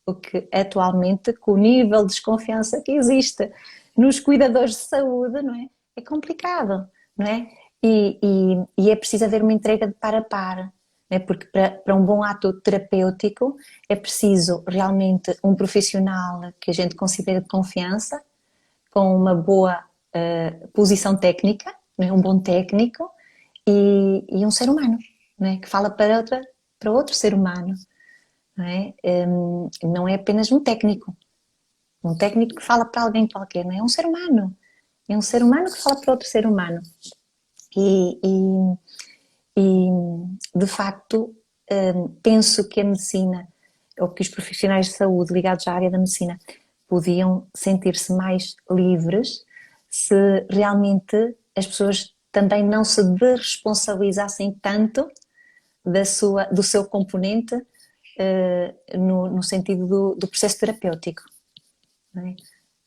o que atualmente, com o nível de desconfiança que existe nos cuidadores de saúde, não é? É complicado, não é? E é preciso haver uma entrega de par a par, né? Porque para um bom ato terapêutico é preciso realmente um profissional que a gente considera de confiança, com uma boa posição técnica, né? Um bom técnico e um ser humano, né? Que fala para outro ser humano. Não é? Não é apenas um técnico que fala para alguém qualquer, não é? É um ser humano que fala para outro ser humano. E, e, e de facto, penso que a medicina, ou que os profissionais de saúde ligados à área da medicina, podiam sentir-se mais livres se realmente as pessoas também não se desresponsabilizassem tanto do seu componente no sentido do processo terapêutico. Não é?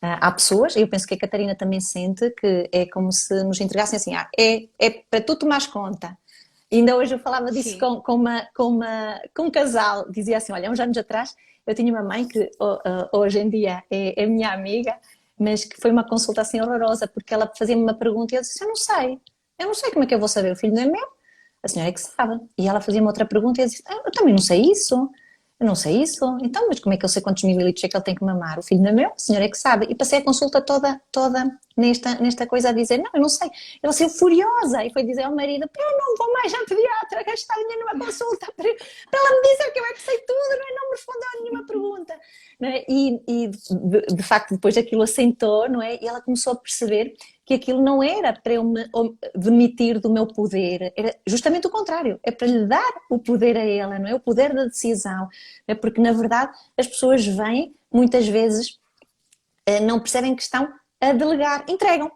Há pessoas, e eu penso que a Catarina também sente, que é como se nos entregassem assim, é para tu tomares conta. E ainda hoje eu falava disso Sim. com um casal, dizia assim, olha, há uns anos atrás eu tinha uma mãe que hoje em dia é minha amiga, mas que foi uma consulta assim horrorosa, porque ela fazia-me uma pergunta e eu disse, eu não sei como é que eu vou saber, o filho não é meu, a senhora é que sabe. E ela fazia-me outra pergunta e eu disse, eu também não sei isso. Eu não sei isso. Então, mas como é que eu sei quantos mililitros é que ele tem que mamar? O filho não é meu, a senhora é que sabe. E passei a consulta toda nesta coisa a dizer, não, eu não sei. Ela saiu furiosa e foi dizer ao marido, eu não vou mais ao pediatra gastar dinheiro numa consulta para ela me dizer que eu é que sei tudo, não é? Não me respondeu a nenhuma pergunta. Não é? E de facto depois aquilo assentou, não é? E ela começou a perceber que aquilo não era para eu me demitir do meu poder, era justamente o contrário, é para lhe dar o poder a ela, não é? O poder da decisão, é porque na verdade as pessoas vêm, muitas vezes não percebem que estão a delegar, entregam,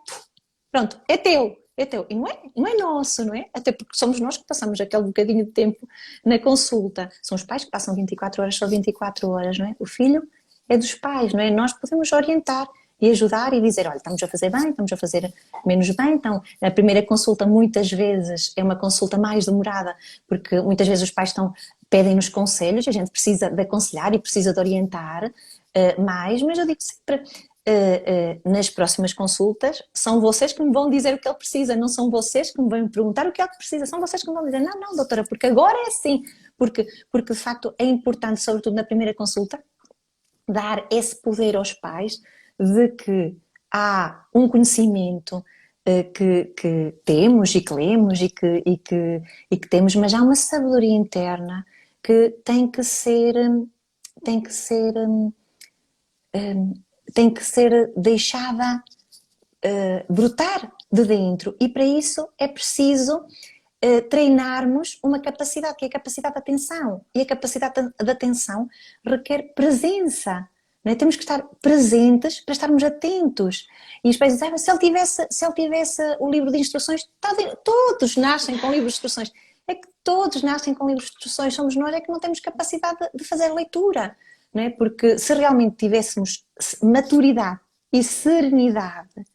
pronto, é teu, e não é nosso, não é? Até porque somos nós que passamos aquele bocadinho de tempo na consulta, são os pais que passam 24 horas, só 24 horas, não é? O filho é dos pais, não é? Nós podemos orientar e ajudar e dizer, olha, estamos a fazer bem, estamos a fazer menos bem, então a primeira consulta muitas vezes é uma consulta mais demorada, porque muitas vezes os pais pedem-nos conselhos, a gente precisa de aconselhar e precisa de orientar mais, mas eu digo sempre, nas próximas consultas, são vocês que me vão dizer o que ele precisa, não são vocês que me vão perguntar o que ele precisa, são vocês que me vão dizer, não, doutora, porque agora é assim, porque de facto é importante, sobretudo na primeira consulta, dar esse poder aos pais de que há um conhecimento que temos e que lemos e que temos, mas há uma sabedoria interna que tem que ser, tem que ser deixada brotar de dentro e para isso é preciso treinarmos uma capacidade, que é a capacidade de atenção. E a capacidade de atenção requer presença. Não é? Temos que estar presentes para estarmos atentos. E os pais dizem, se ele tivesse o livro de instruções, todos nascem com livros de instruções. É que todos nascem com livros de instruções, somos nós é que não temos capacidade de fazer leitura. Não é? Porque se realmente tivéssemos maturidade e serenidade,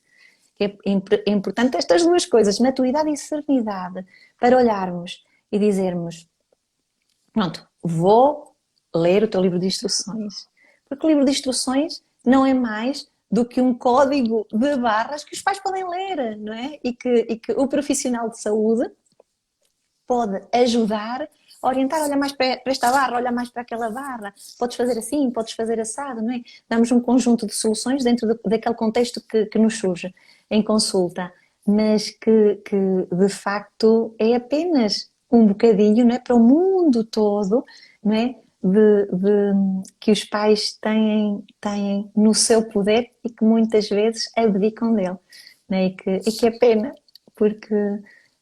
é importante estas duas coisas, maturidade e serenidade, para olharmos e dizermos, pronto, vou ler o teu livro de instruções. Porque o livro de instruções não é mais do que um código de barras que os pais podem ler, não é? E que o profissional de saúde pode ajudar a orientar, olha mais para esta barra, olha mais para aquela barra, podes fazer assim, podes fazer assado, não é? Damos um conjunto de soluções dentro daquele contexto que nos surge em consulta, mas que de facto é apenas um bocadinho, não é? Para o mundo todo, não é? que os pais têm no seu poder e que muitas vezes abdicam dele, né? E que é pena, porque,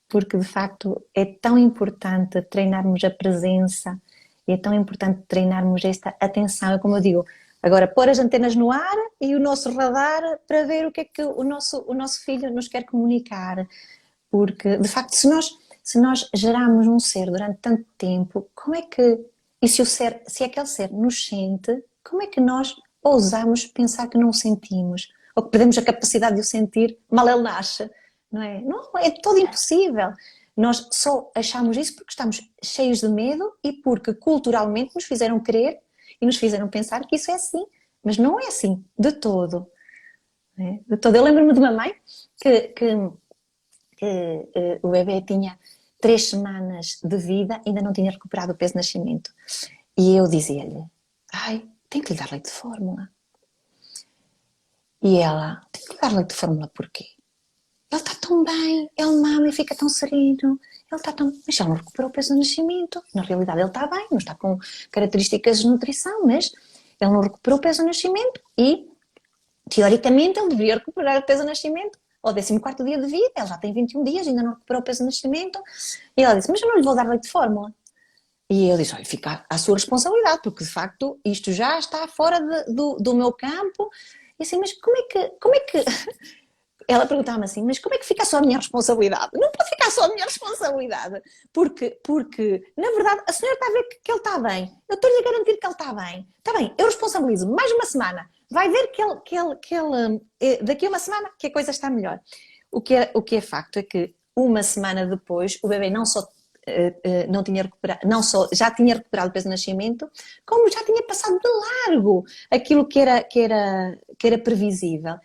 porque de facto é tão importante treinarmos a presença, é tão importante treinarmos esta atenção, é como eu digo, agora pôr as antenas no ar e o nosso radar para ver o que é que o nosso filho nos quer comunicar, porque de facto se nós gerarmos um ser durante tanto tempo, como é que, e se aquele ser nos sente, como é que nós ousamos pensar que não o sentimos? Ou que perdemos a capacidade de o sentir mal ele nasce, não é? Não, é todo impossível. Nós só achamos isso porque estamos cheios de medo e porque culturalmente nos fizeram crer e nos fizeram pensar que isso é assim. Mas não é assim, de todo. Né? De todo. Eu lembro-me de uma mãe que o bebê tinha 3 semanas de vida, ainda não tinha recuperado o peso de nascimento. E eu dizia-lhe, ai, tem que lhe dar leite de fórmula. E ela, tem que lhe dar leite de fórmula porquê? Ele está tão bem, ele mama e fica tão sereno, ele está tão... Mas ele não recuperou o peso do nascimento. Na realidade ele está bem, não está com características de nutrição, mas ele não recuperou o peso do nascimento e, teoricamente, ele deveria recuperar o peso do nascimento ao 14º dia de vida, ele já tem 21 dias, ainda não recuperou o peso do nascimento. E ela disse, mas eu não lhe vou dar leite de fórmula. E ele disse, olha, fica à sua responsabilidade, porque de facto isto já está fora do meu campo. E assim, mas como é que... Ela perguntava-me assim, mas como é que fica só a minha responsabilidade? Não pode ficar só a minha responsabilidade, porque na verdade, a senhora está a ver que ele está bem. Eu estou-lhe a garantir que ele está bem. Está bem, eu responsabilizo mais uma semana. Vai ver daqui a uma semana que a coisa está melhor. O que é facto é que uma semana depois, o bebê não só não tinha recuperado, não só já tinha recuperado o peso de nascimento, como já tinha passado de largo aquilo que era previsível.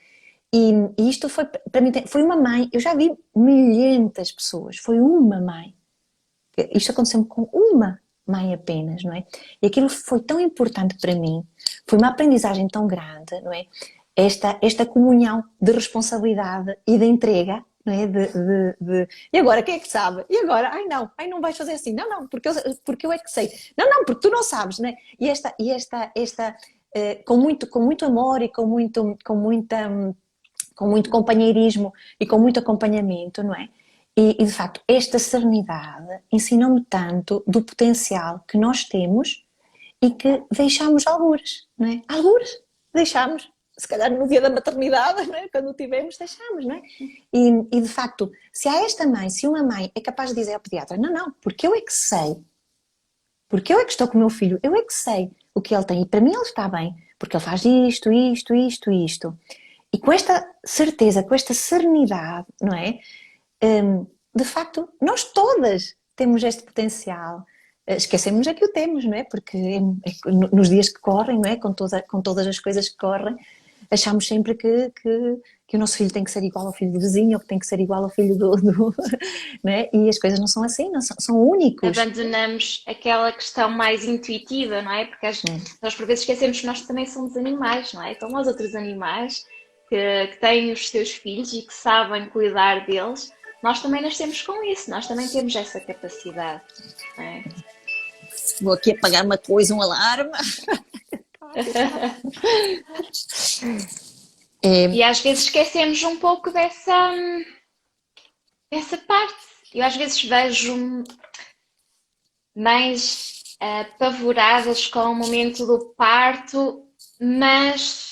E isto foi, para mim, foi uma mãe, eu já vi milhentas pessoas, foi uma mãe. Isto aconteceu-me com uma mãe apenas, não é? E aquilo foi tão importante para mim, foi uma aprendizagem tão grande, não é? Esta comunhão de responsabilidade e de entrega, não é? E agora, quem é que sabe? E agora? Ai não vais fazer assim. Não, porque eu é que sei. Não, porque tu não sabes, não é? E esta com muito amor e com muito companheirismo e com muito acompanhamento, não é? E de facto, esta serenidade ensinou-me tanto do potencial que nós temos e que deixamos algures, não é? Algures, deixamos. Se calhar no dia da maternidade, não é? Quando o tivemos, deixamos, não é? E de facto, se uma mãe é capaz de dizer ao pediatra, não, porque eu é que sei, porque eu é que estou com o meu filho, eu é que sei o que ele tem e para mim ele está bem, porque ele faz isto. E com esta certeza, com esta serenidade, não é? De facto, nós todas temos este potencial. Esquecemos é que o temos, não é? Porque nos dias que correm, não é? Com todas as coisas que correm, achamos sempre que o nosso filho tem que ser igual ao filho do vizinho, ou que tem que ser igual ao filho não é? E as coisas não são assim, não são únicos. Abandonamos aquela questão mais intuitiva, não é? Porque nós por vezes esquecemos que nós também somos animais, não é? Então os outros animais que têm os seus filhos e que sabem cuidar deles, nós também nascemos com isso, nós também temos essa capacidade. Não é? Vou aqui apagar uma coisa, um alarme. E às vezes esquecemos um pouco dessa parte. Eu às vezes vejo mães apavoradas com o momento do parto, mas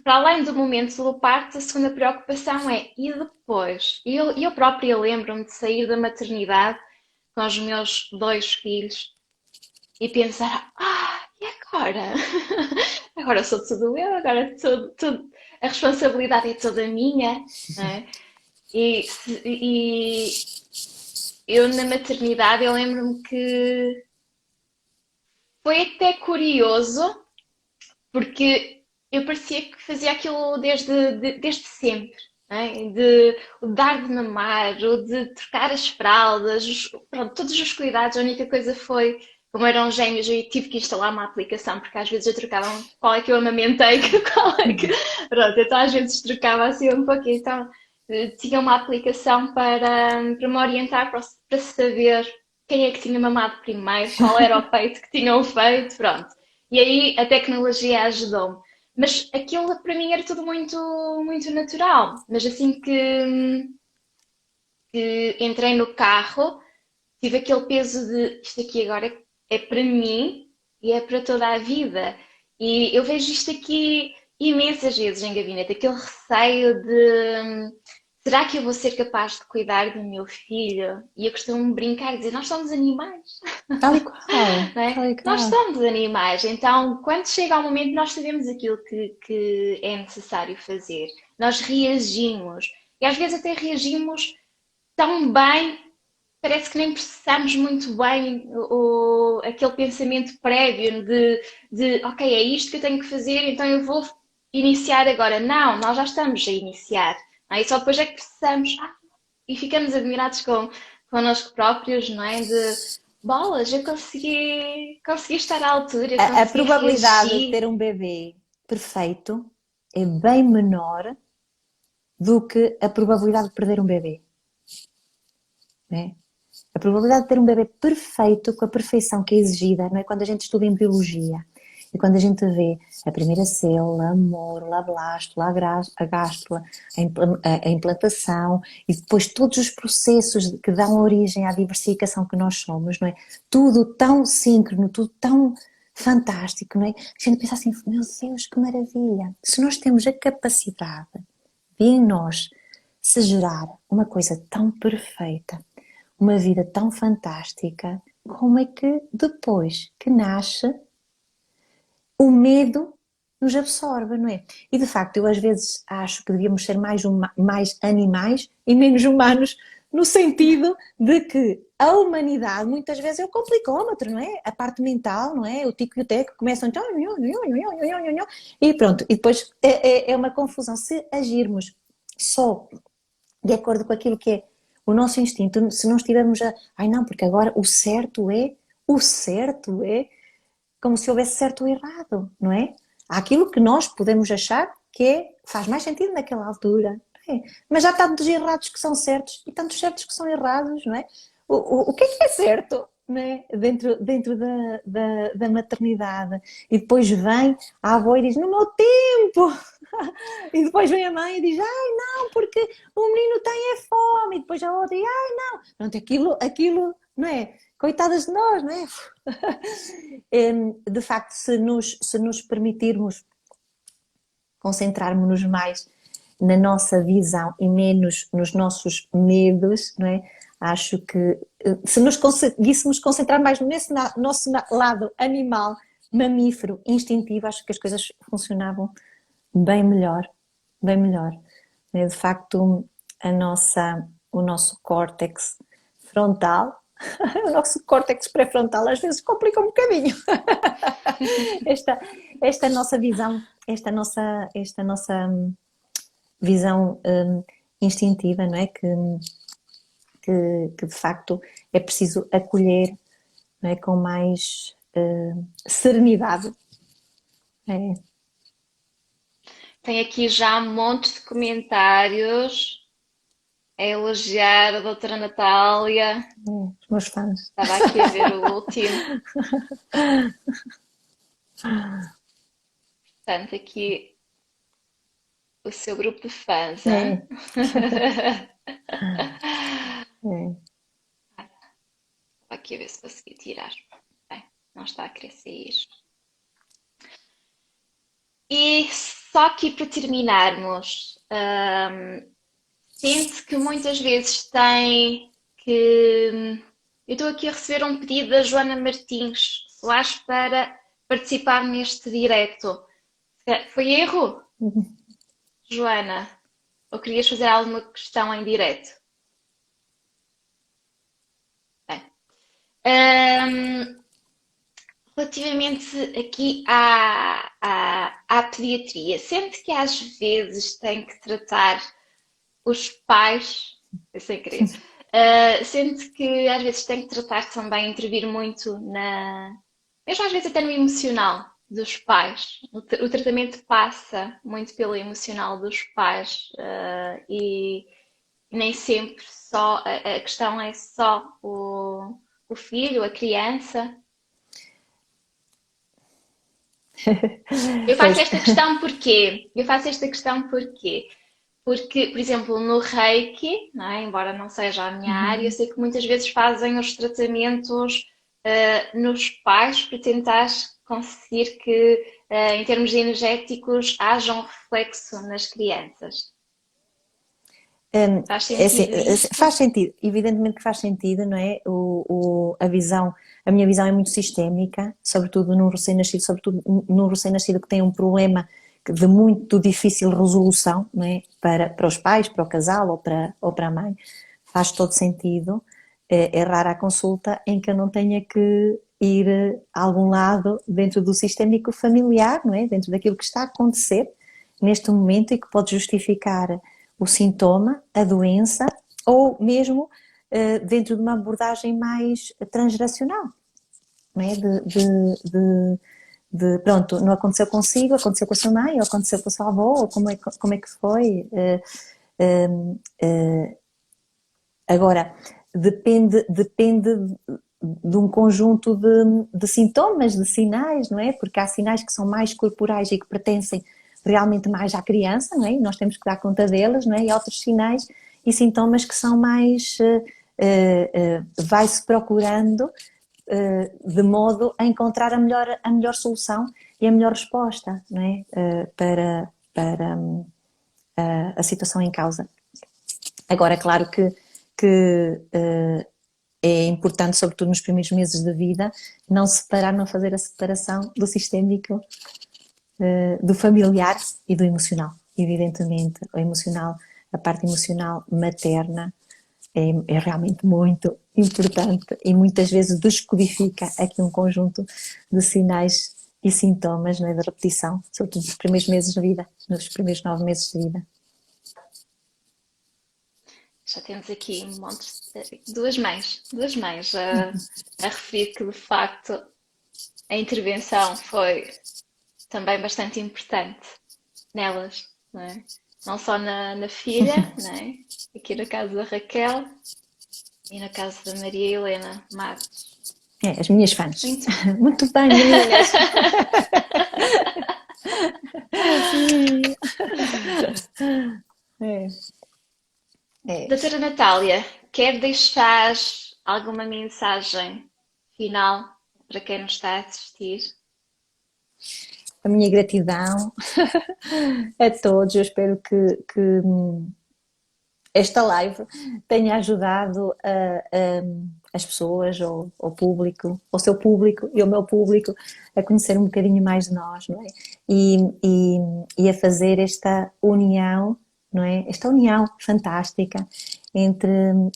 para além do momento do parto, a segunda preocupação é e depois? Eu própria lembro-me de sair da maternidade com os meus 2 filhos e pensar, e agora? Agora sou tudo eu, agora a responsabilidade é toda minha, não é? E eu na maternidade, eu lembro-me que foi até curioso, porque eu parecia que fazia aquilo desde sempre, não é? De o dar de mamar, o de trocar as fraldas, pronto, todos os cuidados. A única coisa foi, como eram gêmeos, eu tive que instalar uma aplicação, porque às vezes eu trocava qual é que eu amamentei, qual é que... Pronto, então às vezes trocava assim um pouquinho. Então tinha uma aplicação para me orientar, para saber quem é que tinha mamado primeiro, qual era o peito que tinham feito, pronto. E aí a tecnologia ajudou-me. Mas aquilo para mim era tudo muito, muito natural. Mas assim que entrei no carro, tive aquele peso de isto aqui agora é para mim e é para toda a vida. E eu vejo isto aqui imensas vezes em gabinete, aquele receio de será que eu vou ser capaz de cuidar do meu filho? E eu costumo brincar e dizer, nós somos animais, Tal e qual, não é? tal e Nós qual. somos animais, então quando chega ao momento nós sabemos aquilo que é necessário fazer. Nós reagimos e às vezes até reagimos tão bem, parece que nem processamos muito bem aquele pensamento prévio de ok, é isto que eu tenho que fazer, então eu vou iniciar agora. Não, nós já estamos a iniciar. Não é? E só depois é que processamos e ficamos admirados connosco próprios, não é? De bolas, eu consegui estar à altura, eu A consegui probabilidade de reagir. ter um bebê perfeito é bem menor do que a probabilidade de perder um bebê, né? A probabilidade de ter um bebê perfeito, com a perfeição que é exigida, não é? Quando a gente estuda em biologia e quando a gente vê a primeira célula, a mórula, a blástula, a gástula, a implantação e depois todos os processos que dão origem à diversificação que nós somos, não é? Tudo tão síncrono, tudo tão fantástico, não é? A gente pensa assim, meu Deus, que maravilha! Se nós temos a capacidade de em nós se gerar uma coisa tão perfeita, uma vida tão fantástica, como é que depois que nasce o medo nos absorve, não é? E de facto, eu às vezes acho que devíamos ser mais animais e menos humanos, no sentido de que a humanidade muitas vezes é o complicómetro, não é? A parte mental, não é? O tico e o teco começam e pronto, e depois é uma confusão. Se agirmos só de acordo com aquilo que é o nosso instinto, se não estivermos ai não, porque agora o certo é, como se houvesse certo ou errado, não é? Há aquilo que nós podemos achar que faz mais sentido naquela altura, é? Mas há tantos errados que são certos e tantos certos que são errados, não é? O que é certo? Não é? Dentro da maternidade e depois vem a avó e diz no meu tempo e depois vem a mãe e diz ai não, porque o menino tem fome e depois a outra diz ai não, pronto, aquilo não é? Coitadas de nós, não é? De facto, se nos permitirmos concentrarmos-nos mais na nossa visão e menos nos nossos medos, não é? Acho que se nos conseguíssemos concentrar mais nesse nosso lado animal, mamífero, instintivo, acho que as coisas funcionavam bem melhor, bem melhor. De facto, o nosso córtex frontal, o nosso córtex pré-frontal às vezes complica um bocadinho esta, esta nossa visão, esta nossa visão instintiva, não é? Que de facto é preciso acolher, não é? Com mais serenidade. É. Tem aqui já um monte de comentários a elogiar a doutora Natália. Os meus fãs. Estava aqui a ver o último. Portanto, aqui o seu grupo de fãs, hein? É, é. Estava aqui a ver se consegui tirar. Bem, não está a querer sair. E só aqui para terminarmos, sente que muitas vezes tem que. Eu estou aqui a receber um pedido da Joana Martins Soares para participar neste direto. Foi erro, Joana? Ou querias fazer alguma questão em direto? Bem, hum, relativamente aqui à pediatria, sente que às vezes tem que tratar os pais, eu sem querer, sente que às vezes tem que tratar também, intervir muito mesmo às vezes até no emocional dos pais. O tratamento passa muito pelo emocional dos pais, e nem sempre só a questão é só o filho, a criança? Eu faço Pois. esta questão porquê? Eu faço esta questão porquê? Porque, por exemplo, no Reiki, não é? Embora não seja a minha área, eu Uhum. sei que muitas vezes fazem os tratamentos nos pais para tentar conseguir que, em termos energéticos, haja um reflexo nas crianças. Faz É assim, sentido isso? faz sentido, evidentemente que faz sentido, não é? A visão, a minha visão é muito sistémica, sobretudo num recém-nascido, sobretudo num recém-nascido que tem um problema de muito difícil resolução, não é? Para os pais, para o casal ou para a mãe, faz todo sentido. É rara a consulta em que eu não tenha que ir a algum lado dentro do sistémico familiar, não é? Dentro daquilo que está a acontecer neste momento e que pode justificar o sintoma, a doença, ou mesmo dentro de uma abordagem mais transgeracional, não é? Pronto, não aconteceu consigo, aconteceu com a sua mãe, ou aconteceu com a sua avó, ou como é que foi. Agora, depende de um conjunto de sintomas, de sinais, não é? Porque há sinais que são mais corporais e que pertencem realmente mais à criança, não é? E nós temos que dar conta delas, não é? E há outros sinais e sintomas que são mais. Vai-se procurando de modo a encontrar a melhor solução e a melhor resposta, não é? Para a situação em causa. Agora, claro que é importante, sobretudo nos primeiros meses da vida, não separar, não fazer a separação do sistémico, do familiar e do emocional. Evidentemente, o emocional, a parte emocional materna é realmente muito importante e muitas vezes descodifica aqui um conjunto de sinais e sintomas, não é, de repetição, sobretudo nos primeiros meses de vida, nos primeiros 9 meses de vida. Já temos aqui um monte duas mães a referir que de facto a intervenção foi também bastante importante nelas, não é? Não só na filha, não é? Aqui no caso da Raquel e no caso da Maria Helena Matos. É, as minhas fãs. Muito bem. Muito bem, meninas. É, é. Doutora Natália, quer deixar alguma mensagem final para quem nos está a assistir? A minha gratidão a todos. Eu espero que esta live tenha ajudado as pessoas, ou o público, o seu público e o meu público, a conhecer um bocadinho mais de nós, não é? E, e, e a fazer esta união, não é? Esta união fantástica entre,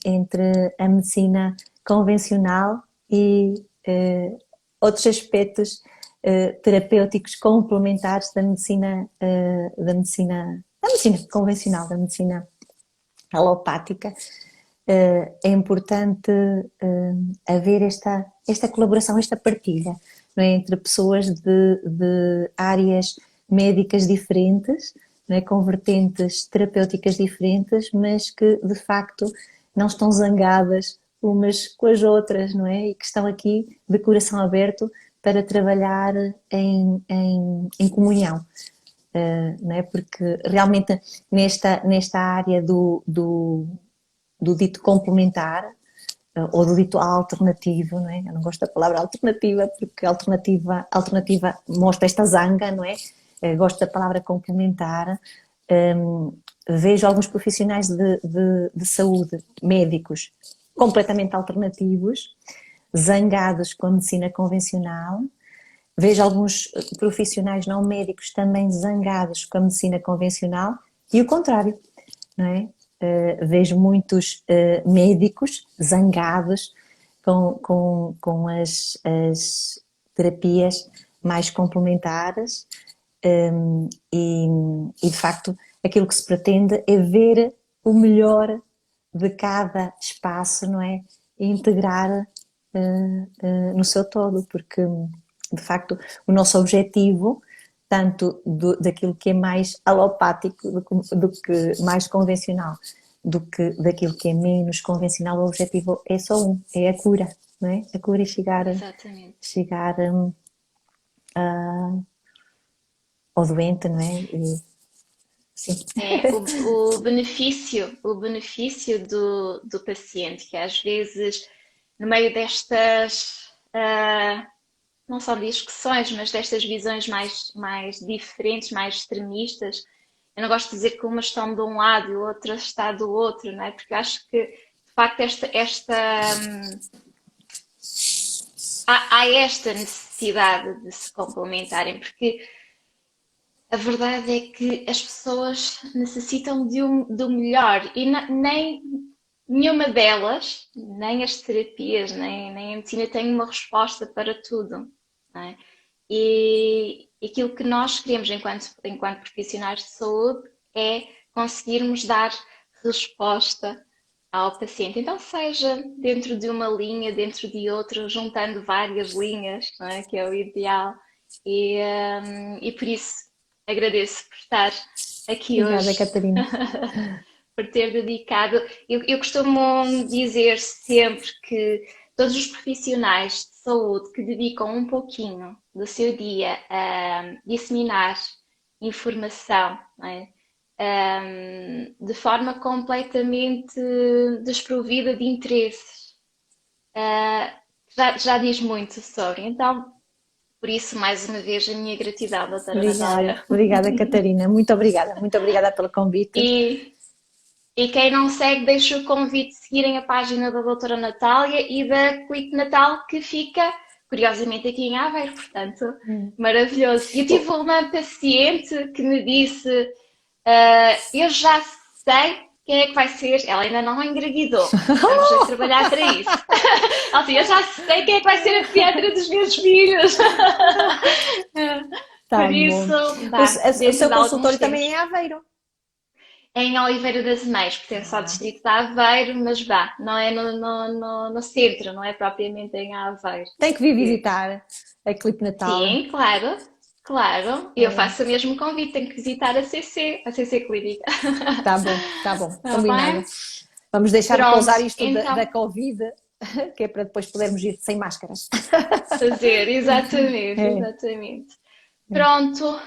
entre a medicina convencional e outros aspectos terapêuticos complementares da medicina convencional, da medicina alopática. É importante haver esta colaboração, esta partilha, não é? Entre pessoas de áreas médicas diferentes, não é? Com vertentes terapêuticas diferentes, mas que de facto não estão zangadas umas com as outras, não é? E que estão aqui de coração aberto para trabalhar em comunhão. Não é? Porque realmente nesta área do dito complementar, ou do dito alternativo, não é? Eu não gosto da palavra alternativa, porque alternativa mostra esta zanga, não é? Eu gosto da palavra complementar. Vejo alguns profissionais de saúde, médicos, completamente alternativos, zangados com a medicina convencional. Vejo alguns profissionais não médicos também zangados com a medicina convencional e o contrário, não é? Vejo muitos médicos zangados com as terapias mais complementares, e de facto aquilo que se pretende é ver o melhor de cada espaço, não é? E integrar no seu todo, porque de facto o nosso objetivo, tanto daquilo que é mais alopático do que mais convencional, do que daquilo que é menos convencional, o objetivo é só um, é a cura. não é? A cura e exatamente. chegar ao doente, não é? E, sim, É o benefício do paciente, que às vezes, no meio destas, não só discussões, mas destas visões mais diferentes, mais extremistas, eu não gosto de dizer que umas estão de um lado e outra está do outro, não é? Porque eu acho que, de facto, há esta necessidade de se complementarem, porque a verdade é que as pessoas necessitam do melhor e nem nenhuma delas, nem as terapias, nem a medicina tem uma resposta para tudo, não é? E aquilo que nós queremos enquanto profissionais de saúde é conseguirmos dar resposta ao paciente. Então, seja dentro de uma linha, dentro de outra, juntando várias linhas, não é? Que é o ideal. E por isso agradeço por estar aqui obrigada, hoje, Catarina. por ter dedicado. Eu costumo dizer sempre que todos os profissionais de saúde que dedicam um pouquinho do seu dia a disseminar informação, não é? De forma completamente desprovida de interesses, já diz muito sobre. Então, por isso, mais uma vez, a minha gratidão, doutora Obrigada, Natália. obrigada, Catarina. Muito obrigada pelo convite. E, e quem não segue, deixo o convite de seguirem a página da doutora Natália e da Clique Natal, que fica, curiosamente, aqui em Aveiro, portanto, maravilhoso. Eu tive uma paciente que me disse, eu já sei quem é que vai ser, ela ainda não engravidou, estamos a trabalhar para isso. Ela disse, eu já sei quem é que vai ser a pediatra dos meus filhos. Tá Por isso, bom. O dentro seu de alguns consultório tempos. também é em Aveiro? É em Oliveira das Meias, pertence ao Ah, distrito de Aveiro, mas vá, não é no centro, não é propriamente em Aveiro. tem que vir Que- visitar a Clipe Natal. Sim, claro, claro. E eu É, faço o mesmo convite, tenho que visitar a CC Clínica. tá bom, Está combinado. bem? Vamos deixar Pronto, pousar isto da então Covid, que é para depois podermos ir sem máscaras. fazer, exatamente, É, exatamente. é. Pronto,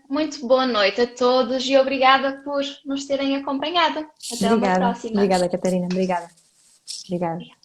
muito boa noite a todos e obrigada por nos terem acompanhado. Até uma Obrigada, próxima. obrigada, Catarina, obrigada, obrigada.